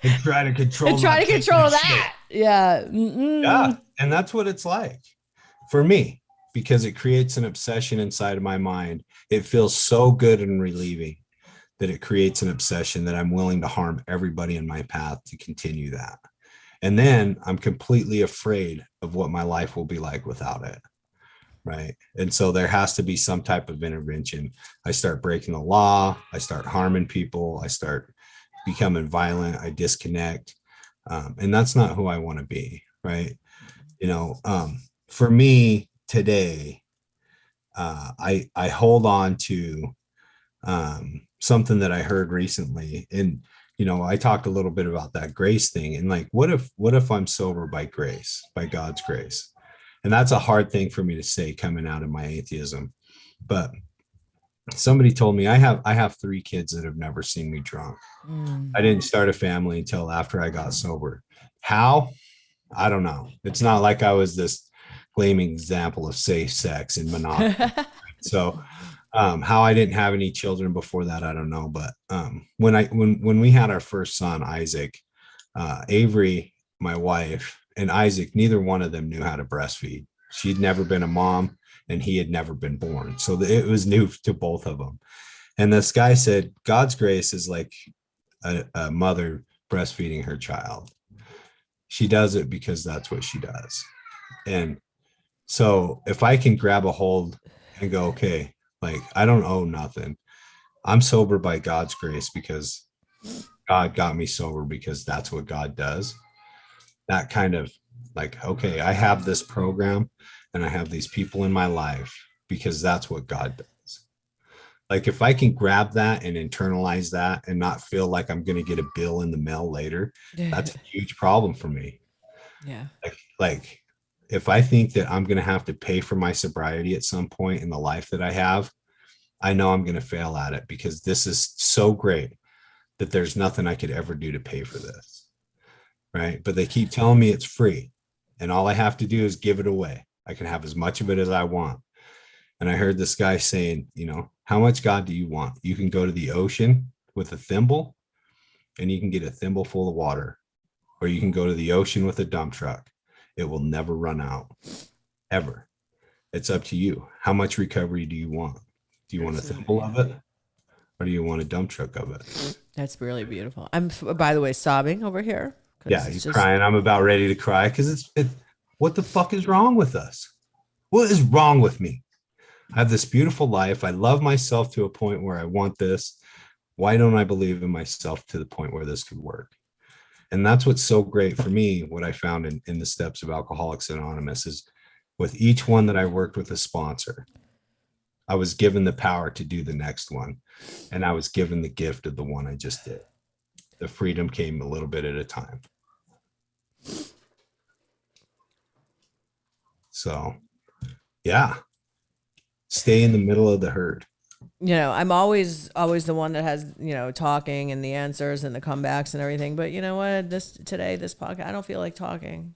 and try to control that. Yeah. Yeah. And that's what it's like for me, because it creates an obsession inside of my mind. It feels so good and relieving that it creates an obsession that I'm willing to harm everybody in my path to continue that. And then I'm completely afraid of what my life will be like without it. Right. And so there has to be some type of intervention. I start breaking the law. I start harming people. I start becoming violent. I disconnect. And that's not who I want to be. Right. For me today, I hold on to something that I heard recently. And, I talked a little bit about that grace thing. And like, what if I'm sober by grace, by God's grace? And that's a hard thing for me to say coming out of my atheism. But somebody told me I have 3 kids that have never seen me drunk. I didn't start a family until after I got sober. How? I don't know. It's not like I was this gleaming example of safe sex and monogamy. So how I didn't have any children before that, I don't know. But when we had our first son, Isaac, Avery, my wife, and Isaac, neither one of them knew how to breastfeed. She'd never been a mom and he had never been born. So it was new to both of them. And this guy said, God's grace is like a mother breastfeeding her child. She does it because that's what she does. And so if I can grab a hold and go, okay, like I don't owe nothing. I'm sober by God's grace because God got me sober because that's what God does. That kind of like, okay, I have this program and I have these people in my life because that's what God does. Like if I can grab that and internalize that and not feel like I'm going to get a bill in the mail later, that's a huge problem for me. Yeah. Like if I think that I'm going to have to pay for my sobriety at some point in the life that I have, I know I'm going to fail at it because this is so great that there's nothing I could ever do to pay for this. Right. But they keep telling me it's free and all I have to do is give it away. I can have as much of it as I want. And I heard this guy saying, you know, how much God do you want? You can go to the ocean with a thimble and you can get a thimble full of water, or you can go to the ocean with a dump truck. It will never run out, ever. It's up to you. How much recovery do you want? Do you want a thimble of it, or do you want a dump truck of it? That's really beautiful. I'm, by the way, sobbing over here. Yeah, he's crying. I'm about ready to cry because what the fuck is wrong with us? What is wrong with me? I have this beautiful life. I love myself to a point where I want this. Why don't I believe in myself to the point where this could work? And that's what's so great for me. What I found in the steps of Alcoholics Anonymous is with each one that I worked with a sponsor, I was given the power to do the next one. And I was given the gift of the one I just did. The freedom came a little bit at a time. So, yeah. Stay in the middle of the herd. You know, I'm always the one that has, you know, talking and the answers and the comebacks and everything. But you know what? This podcast, I don't feel like talking.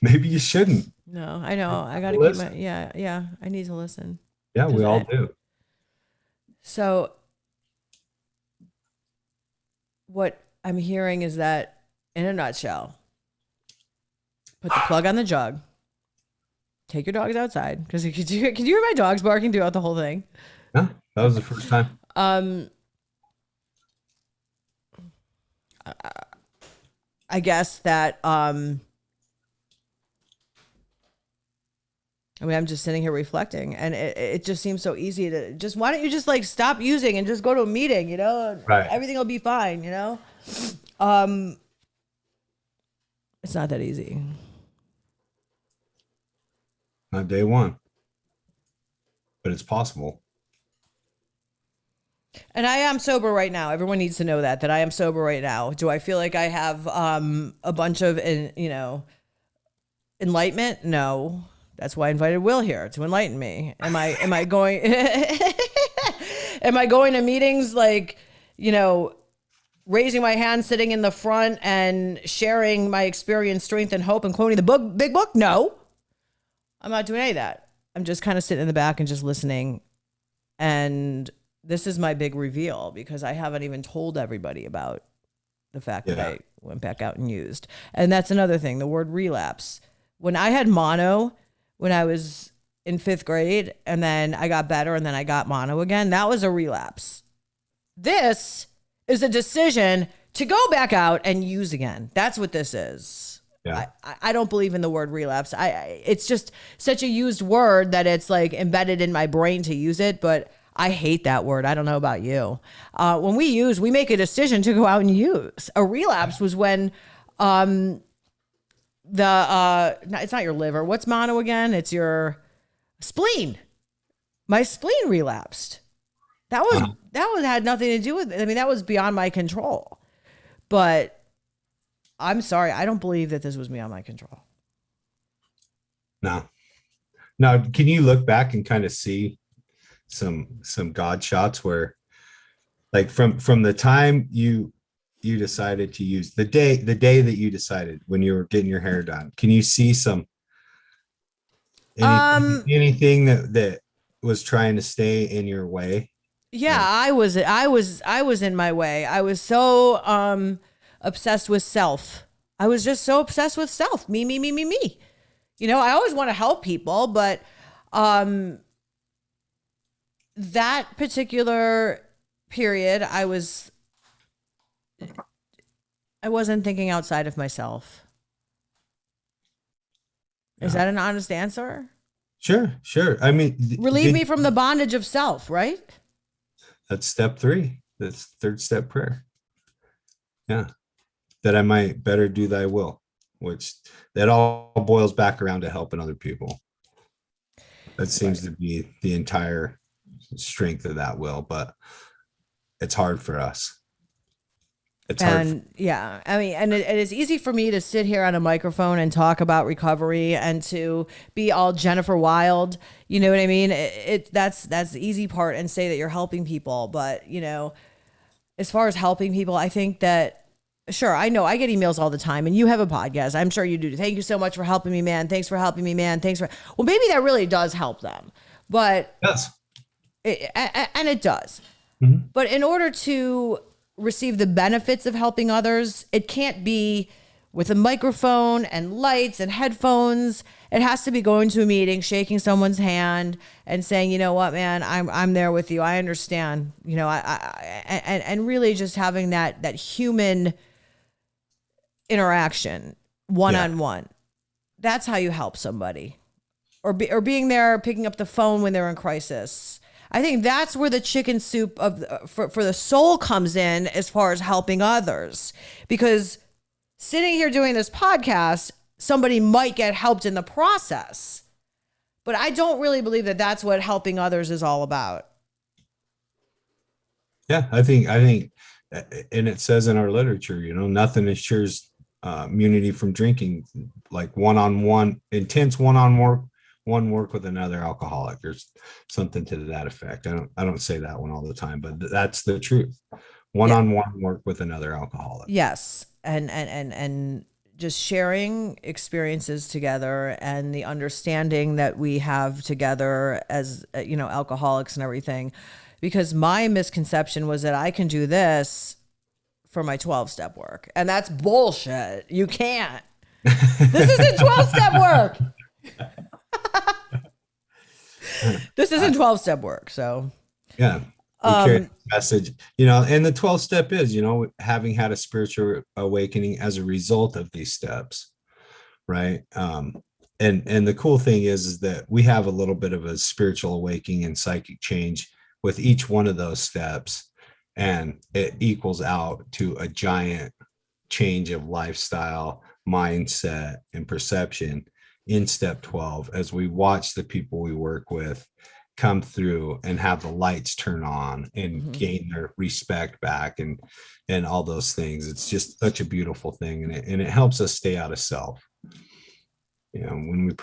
Maybe you shouldn't. No, I know. I got to keep my, yeah. I need to listen. Yeah, we all do. So what I'm hearing is that, in a nutshell, put the plug on the jug. Take your dogs outside, because can you hear my dogs barking throughout the whole thing? Yeah, that was the first time. I guess that I mean, I'm just sitting here reflecting, and it just seems so easy to just, why don't you just like stop using and just go to a meeting, you know? Right. Everything will be fine, you know? It's not that easy. Not day one, but it's possible. And I am sober right now. Everyone needs to know that I am sober right now. Do I feel like I have a bunch of, you know, enlightenment? No. That's why I invited Will here, to enlighten me. Am I going am I going to meetings like, you know, raising my hand, sitting in the front and sharing my experience, strength, and hope and quoting the big book? No. I'm not doing any of that. I'm just kind of sitting in the back and just listening. And this is my big reveal, because I haven't even told everybody about the fact that I went back out and used. And that's another thing, the word relapse. When I had mono, when I was in 5th grade, and then I got better and then I got mono again, that was a relapse. This is a decision to go back out and use again. That's what this is. Yeah. I don't believe in the word relapse. It's just such a used word that it's like embedded in my brain to use it, but I hate that word. I don't know about you. When we make a decision to go out and use. A relapse was when it's not your liver. What's mono again? It's your spleen. My spleen relapsed. That had nothing to do with it. I mean, that was beyond my control. But I'm sorry, I don't believe that this was beyond my control. No. Now, can you look back and kind of see some God shots where, like, from the time you decided to use, the day that you decided when you were getting your hair done, can you see anything that was trying to stay in your way? Yeah, I was in my way. I was so obsessed with self. I was just so obsessed with self. Me. You know, I always want to help people, but that particular period, I wasn't thinking outside of myself. Is that an honest answer? Sure. I mean, relieve me from the bondage of self, right? That's step 3. That's 3rd step prayer. Yeah. That I might better do thy will, which that all boils back around to helping other people. That seems to be the entire strength of that will, but it's hard for us. It's hard. And yeah, I mean, and it is easy for me to sit here on a microphone and talk about recovery and to be all Jennifer Wild, you know what I mean? That's the easy part, and say that you're helping people. But, you know, as far as helping people, I think that, sure, I know I get emails all the time, and you have a podcast. I'm sure you do. Thank you so much for helping me, man. Thanks for helping me, man. Well, maybe that really does help them, but Yes. It does. Mm-hmm. But in order to receive the benefits of helping others, it can't be with a microphone and lights and headphones. It has to be going to a meeting, shaking someone's hand and saying, you know what, man, I'm there with you. I understand, you know, and really just having that human interaction one-on-one. That's how you help somebody, or being there, picking up the phone when they're in crisis. I think that's where the chicken soup for the soul comes in, as far as helping others. Because sitting here doing this podcast, somebody might get helped in the process, but I don't really believe that that's what helping others is all about. Yeah, I think, and it says in our literature, you know, nothing assures immunity from drinking like one-on-one, intense one work with another alcoholic, or something to that effect. I don't say that one all the time, but that's the truth. One-on-one work with another alcoholic. Yes. And just sharing experiences together, and the understanding that we have together as, you know, alcoholics and everything. Because my misconception was that I can do this for my 12-step work, and that's bullshit. You can't. This isn't 12-step work. This isn't 12-step work. So yeah, we carry the message, you know, and the 12-step is, you know, having had a spiritual awakening as a result of these steps, right? And the cool thing is that we have a little bit of a spiritual awakening and psychic change with each one of those steps, and it equals out to a giant change of lifestyle, mindset, and perception in step 12, as we watch the people we work with come through and have the lights turn on and gain their respect back, and all those things. It's just such a beautiful thing, and it helps us stay out of self. You know, when we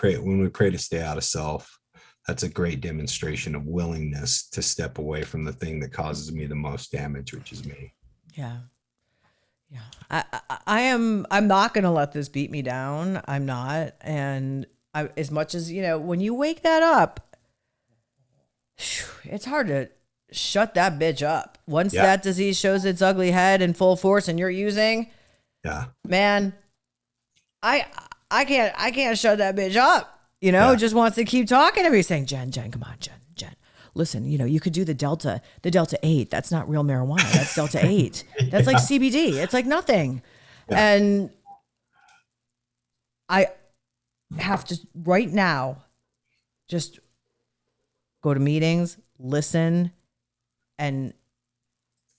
pray to stay out of self, that's a great demonstration of willingness to step away from the thing that causes me the most damage, which is me. Yeah. Yeah. I'm not going to let this beat me down. I'm not. And as much as, you know, when you wake that up, it's hard to shut that bitch up. Once that disease shows its ugly head in full force and you're using, man, I can't shut that bitch up. You know, just wants to keep talking to me, saying, Jen, come on, Jen. Listen, you know, you could do the Delta 8. That's not real marijuana. That's Delta 8. That's like CBD. It's like nothing. Yeah. And I have to right now just go to meetings, listen, and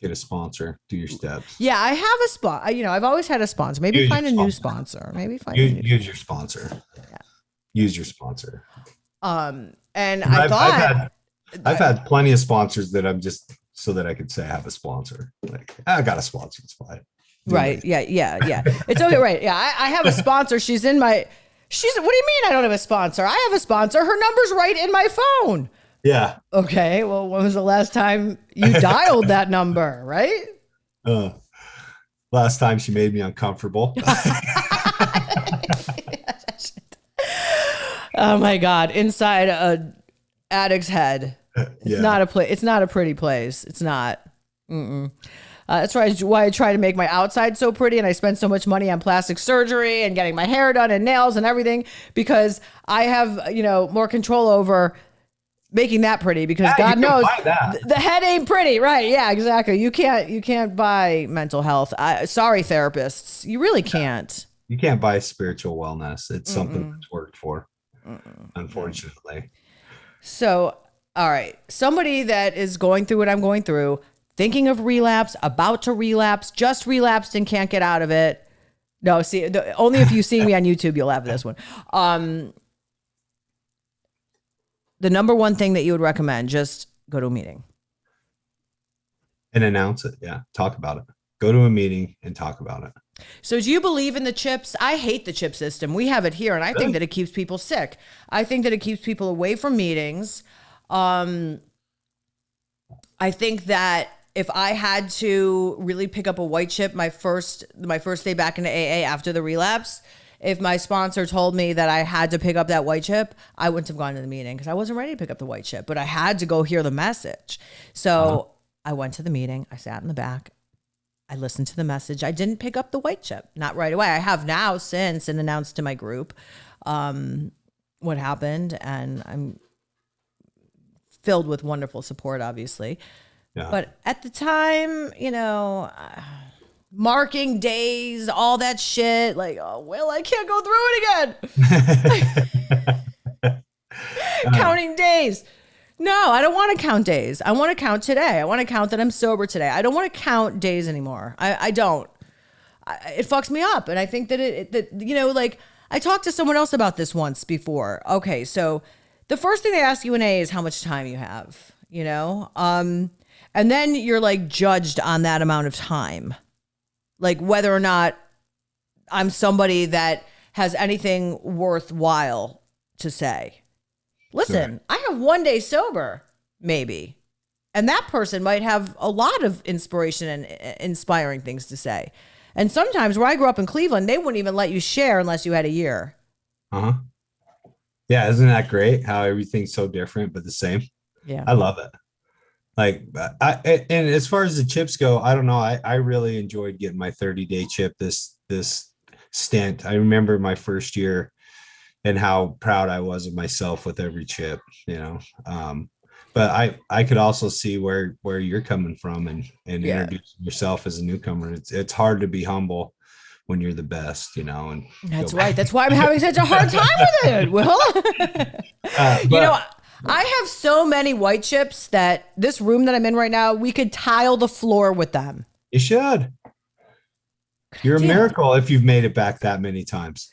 get a sponsor, do your steps. Yeah, I have a spot. You know, I've always had a sponsor. Maybe find a new sponsor. Use your sponsor. Yeah. Use your sponsor. And I've had plenty of sponsors that I'm just so that I could say I have a sponsor. Like, I got a sponsor. It's fine. Right. Yeah. It's okay. Right. Yeah. I have a sponsor. What do you mean I don't have a sponsor? I have a sponsor. Her number's right in my phone. Yeah. Okay. Well, when was the last time you dialed that number? Right. Last time she made me uncomfortable. Oh my God. Inside a addict's head. It's not a pretty place. It's not. That's why I try to make my outside so pretty, and I spend so much money on plastic surgery and getting my hair done and nails and everything, because I have, you know, more control over making that pretty, because God knows the head ain't pretty. Right. Yeah, exactly. You can't buy mental health. Sorry, therapists. You really can't. You can't buy spiritual wellness. It's something that's worked for, unfortunately. So, all right. Somebody that is going through what I'm going through, thinking of relapse, about to relapse, just relapsed and can't get out of it. No, see, only if you see me on YouTube, you'll have this one. The number one thing that you would recommend, just go to a meeting. And announce it. Yeah. Talk about it. Go to a meeting and talk about it. So do you believe in the chips? I hate the chip system. We have it here, and I think that it keeps people sick. I think that it keeps people away from meetings. I think that if I had to really pick up a white chip my first day back into AA after the relapse, if my sponsor told me that I had to pick up that white chip, I wouldn't have gone to the meeting because I wasn't ready to pick up the white chip, but I had to go hear the message. So I went to the meeting. I sat in the back. I listened to the message. I didn't pick up the white chip, not right away. I have now since and announced to my group what happened, and I'm filled with wonderful support, obviously. Yeah. But at the time, marking days, all that shit, like, oh, well, I can't go through it again. Counting days. No, I don't want to count days. I want to count today. I want to count that I'm sober today. I don't want to count days anymore. I don't. It fucks me up. And I think that I talked to someone else about this once before. Okay, so the first thing they ask you in A is how much time you have, and then you're like judged on that amount of time. Like whether or not I'm somebody that has anything worthwhile to say. Listen, right. I have 1 day sober, maybe. And that person might have a lot of inspiration and inspiring things to say. And sometimes where I grew up in Cleveland, they wouldn't even let you share unless you had a year. Uh-huh. Yeah, isn't that great how everything's so different but the same? Yeah. I love it. Like, and as far as the chips go, I don't know. I really enjoyed getting my 30-day chip this stint. I remember my first year and how proud I was of myself with every chip, but I could also see where you're coming from and introducing yourself as a newcomer. It's hard to be humble when you're the best, and that's right. That's why I'm having such a hard time with it. Will, I have so many white chips that this room that I'm in right now, we could tile the floor with them. You should. You're a miracle if you've made it back that many times.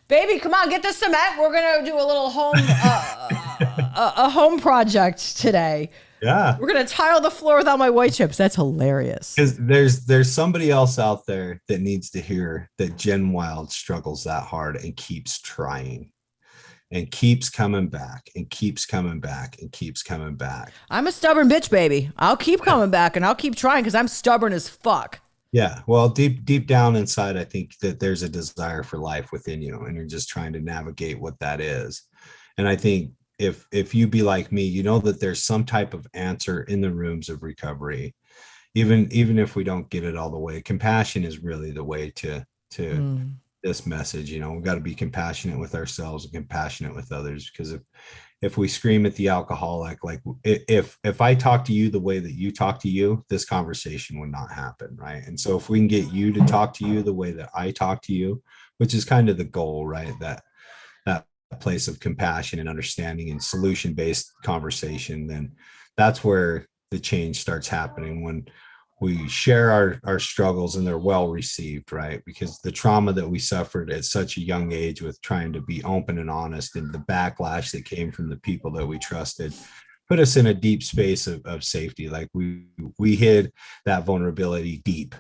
Baby, come on, get the cement. We're gonna do a little home a home project today. Yeah, we're gonna tile the floor with all my white chips. That's hilarious. Because there's somebody else out there that needs to hear that Jen Wild struggles that hard and keeps trying, and keeps coming back and keeps coming back and keeps coming back. I'm a stubborn bitch, baby. I'll keep coming back and I'll keep trying because I'm stubborn as fuck. Yeah. Well, deep down inside, I think that there's a desire for life within you and you're just trying to navigate what that is. And I think if you be like me, you know that there's some type of answer in the rooms of recovery, even if we don't get it all the way. Compassion is really the way to this message. We've got to be compassionate with ourselves and compassionate with others, because if we scream at the alcoholic, like if I talk to you the way that you talk to you, this conversation would not happen, right? And so if we can get you to talk to you the way that I talk to you, which is kind of the goal, right? That place of compassion and understanding and solution-based conversation, then that's where the change starts happening, when we share our struggles and they're well received, right? Because the trauma that we suffered at such a young age with trying to be open and honest, and the backlash that came from the people that we trusted, put us in a deep space of safety. Like we hid that vulnerability deep,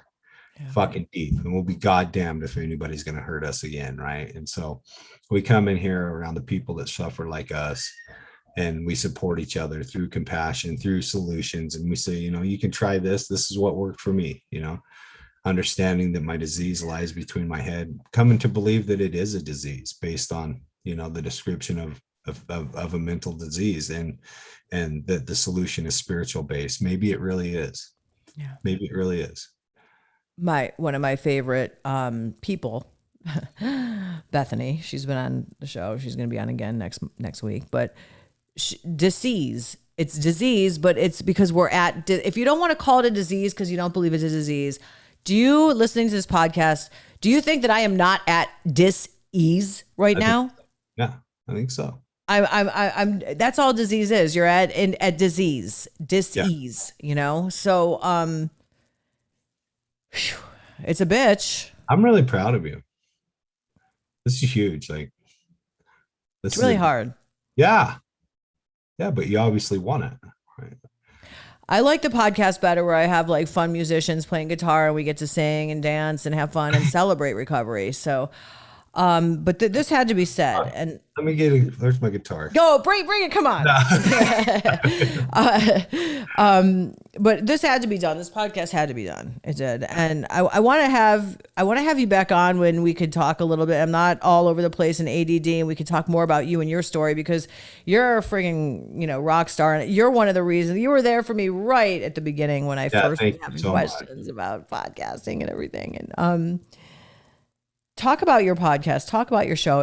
fucking deep, and we'll be goddamned if anybody's going to hurt us again, right? And so we come in here around the people that suffer like us, and we support each other through compassion, through solutions. And we say, you can try this. This is what worked for me, understanding that my disease lies between my head, coming to believe that it is a disease based on, the description of a mental disease, and that the solution is spiritual based. Maybe it really is. Yeah. Maybe it really is. One of my favorite people, Bethany, she's been on the show. She's going to be on again next week, but disease. It's disease, but it's because we're at, if you don't want to call it a disease because you don't believe it's a disease, listening to this podcast, do you think that I am not at dis-ease right now? Yeah, I think so. I'm that's all disease is. You're at disease, dis-ease, So, it's a bitch. I'm really proud of you. This is huge. Like, it's really hard. Yeah. Yeah, but you obviously won it. Right? I like the podcast better where I have like fun musicians playing guitar and we get to sing and dance and have fun and celebrate recovery. So, but this had to be said. And Let me get it. Where's my guitar? go bring it. Come on. No. But this had to be done. This podcast had to be done. It did. And I want to have you back on when we could talk a little bit. I'm not all over the place in ADD, and we could talk more about you and your story, because you're a frigging, rock star. And you're one of the reasons you were there for me right at the beginning when I first was having questions about podcasting and everything. And, talk about your podcast, talk about your show.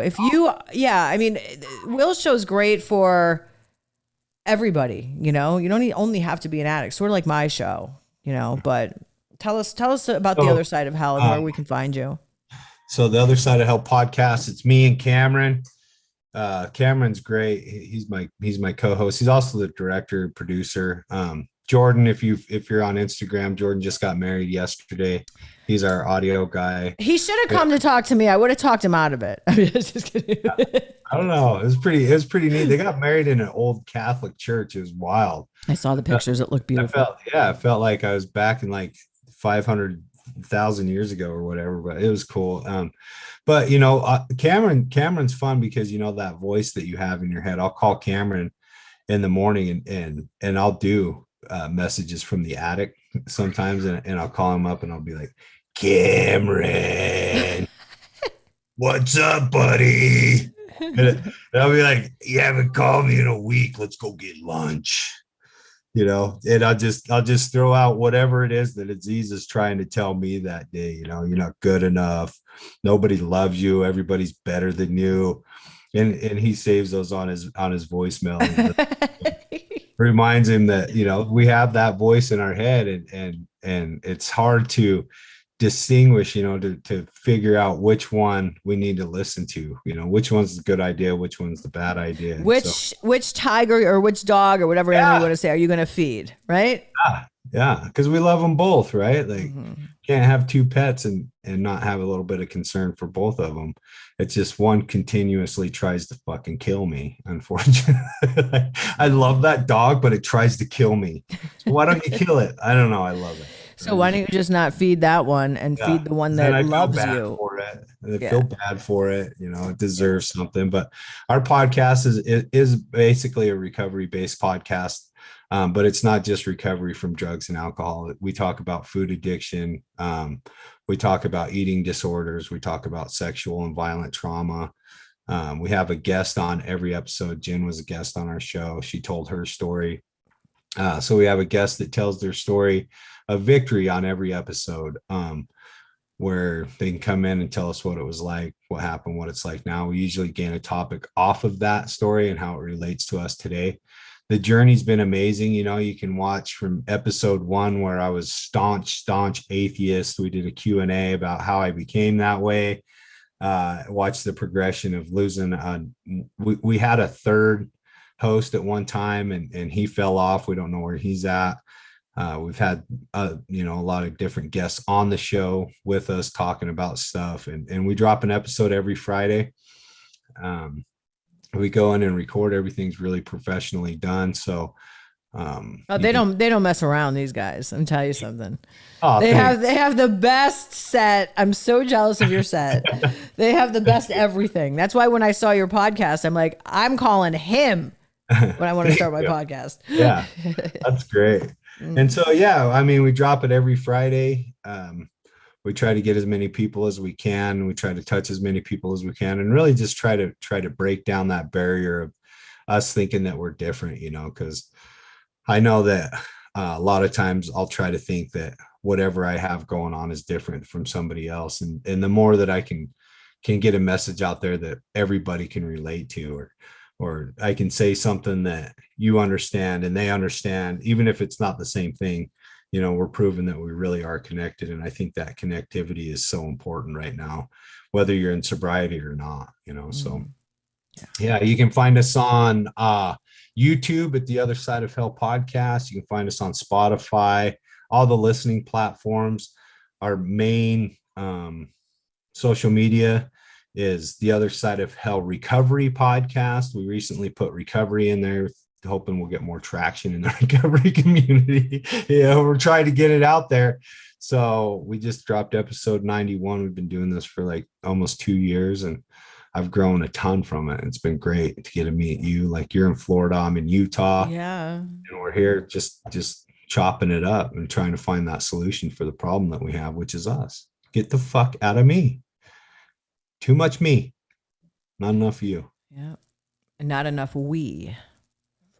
Will's show's great for everybody, you don't only have to be an addict, sort of like my show, but tell us about the other side of hell and where we can find you. So the Other Side of Hell podcast, it's me and Cameron. Cameron's great. He's my co-host. He's also the director, producer. Jordan, if you're on Instagram, Jordan just got married yesterday. He's our audio guy. He should have come to talk to me. I would have talked him out of it. I mean, just kidding. I don't know. It was pretty neat. They got married in an old Catholic church. It was wild. I saw the pictures. It looked beautiful. I felt like I was back in like 500,000 years ago or whatever, but it was cool. But Cameron's fun because that voice that you have in your head. I'll call Cameron in the morning and I'll do messages from the attic sometimes, and I'll call him up and I'll be like, Cameron, what's up, buddy? And I'll be like, you haven't called me in a week. Let's go get lunch. And I'll just throw out whatever it is that Aziz is trying to tell me that day. You're not good enough. Nobody loves you. Everybody's better than you. And he saves those on his voicemail. Reminds him that, we have that voice in our head, and it's hard to distinguish, to figure out which one we need to listen to, which one's the good idea, which one's the bad idea. Which tiger or which dog or whatever animal you want to say are you going to feed, right? Yeah, because we love them both, right? Like, can't have two pets and not have a little bit of concern for both of them. It's just one continuously tries to fucking kill me, unfortunately. I love that dog, but it tries to kill me. So why don't you kill it? I don't know. I love it. So why don't you just not feed that one and feed the one that loves you? I feel bad for it. It deserves something. But our podcast is basically a recovery-based podcast. But it's not just recovery from drugs and alcohol. We talk about food addiction. We talk about eating disorders. We talk about sexual and violent trauma. We have a guest on every episode. Jen was a guest on our show. She told her story. So we have a guest that tells their story of victory on every episode, where they can come in and tell us what it was like, what happened, what it's like now. We usually gain a topic off of that story and how it relates to us today. The journey's been amazing. You can watch from episode 1 where I was staunch atheist. We did a Q&A about how I became that way. Watch the progression of losing. We had a third host at one time and he fell off. We don't know where he's at. We've had, a lot of different guests on the show with us talking about stuff, and we drop an episode every Friday. We go in and record. Everything's really professionally done. So, they don't mess around, these guys. I'm telling you something. They have the best set. I'm so jealous of your set. They have the best everything. That's why when I saw your podcast, I'm like, I'm calling him when I want to start my podcast. Yeah, that's great. And so, we drop it every Friday. We try to get as many people as we can. We try to touch as many people as we can, and really just try to break down that barrier of us thinking that we're different, because I know that a lot of times I'll try to think that whatever I have going on is different from somebody else. And the more that I can get a message out there that everybody can relate to, or I can say something that you understand and they understand, even if it's not the same thing, we're proving that we really are connected. And I think that connectivity is so important right now, whether you're in sobriety or not, so you can find us on YouTube at the Other Side of Hell podcast. You can find us on Spotify, all the listening platforms. Our main social media is the Other Side of Hell Recovery podcast. We recently put recovery in there hoping we'll get more traction in the recovery community. We're trying to get it out there. So we just dropped episode 91. We've been doing this for like almost 2 years, and I've grown a ton from it. It's been great to get to meet you. Like, you're in Florida, I'm in Utah. Yeah. And we're here just chopping it up and trying to find that solution for the problem that we have, which is us. Get the fuck out of me. Too much me. Not enough you. Yeah. And not enough we.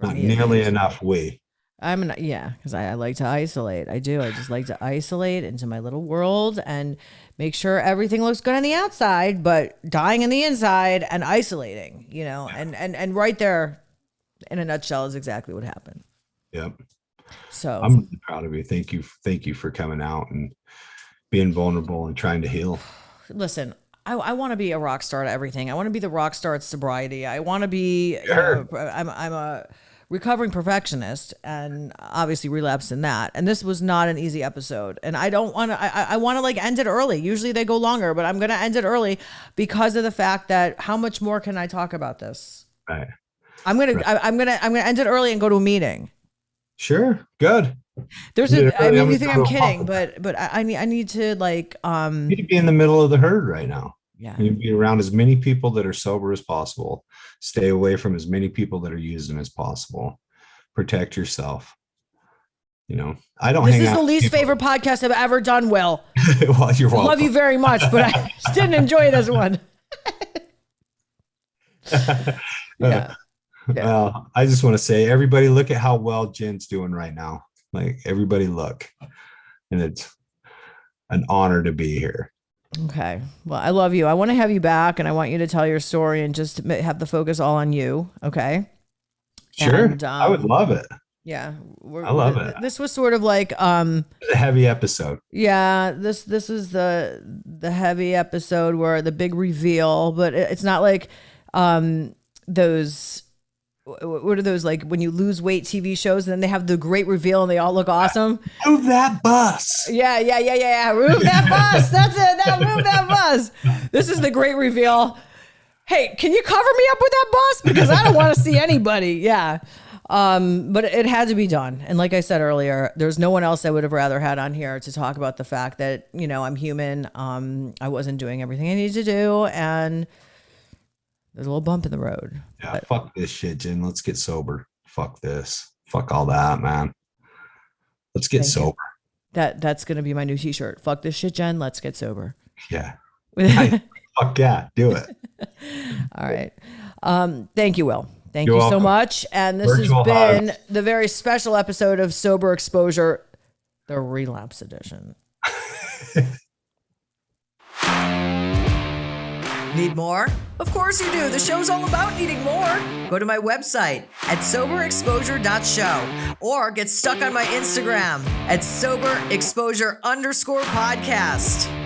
Not nearly enough we. Because I like to isolate. I do. I just like to isolate into my little world and make sure everything looks good on the outside, but dying on the inside and isolating, and right there in a nutshell is exactly what happened. Yep. So I'm really proud of you. Thank you for coming out and being vulnerable and trying to heal. Listen, I want to be a rock star at everything. I want to be the rock star at sobriety. I want to be, I'm a recovering perfectionist, and obviously relapsed in that. And this was not an easy episode. And I don't want to, I want to like end it early. Usually they go longer, but I'm going to end it early because of the fact that how much more can I talk about this? Right. I'm going to end it early and go to a meeting. Sure. Good. You think I'm kidding, but I need to like, you need to be in the middle of the herd right now. Yeah. You need to be around as many people that are sober as possible. Stay away from as many people that are using as possible. Protect yourself. I don't. This is the least favorite podcast I've ever done, Will. Well, you're welcome. Love you very much, but I didn't enjoy this one. Yeah. Well, I just want to say, everybody, look at how well Jen's doing right now. Like, everybody look, and it's an honor to be here. Okay. Well, I love you. I want to have you back, and I want you to tell your story and just have the focus all on you. Okay. Sure. And, I would love it. Yeah. I love it. This was sort of like, it's a heavy episode. Yeah. This is the heavy episode where the big reveal, but it's not like, those, what are those, like when you lose weight TV shows and then they have the great reveal and they all look awesome? Move that bus. Yeah. Move that bus. That's it. Move that bus. This is the great reveal. Hey, can you cover me up with that bus? Because I don't want to see anybody. Yeah. But it had to be done. And like I said earlier, there's no one else I would have rather had on here to talk about the fact that, I'm human. I wasn't doing everything I needed to do. And there's a little bump in the road. Yeah, but fuck this shit, Jen. Let's get sober. Fuck this. Fuck all that, man. Let's get sober. That's going to be my new t-shirt. Fuck this shit, Jen. Let's get sober. Yeah. Fuck yeah. Do it. All right. Thank you, Will. Thank You're you welcome. so much. And this Virtual has been hugs. the very special episode of Sober Exposure, the Relapse Edition. Need more? Of course you do. The show's all about needing more. Go to my website at soberexposure.show or get stuck on my Instagram at soberexposure_podcast.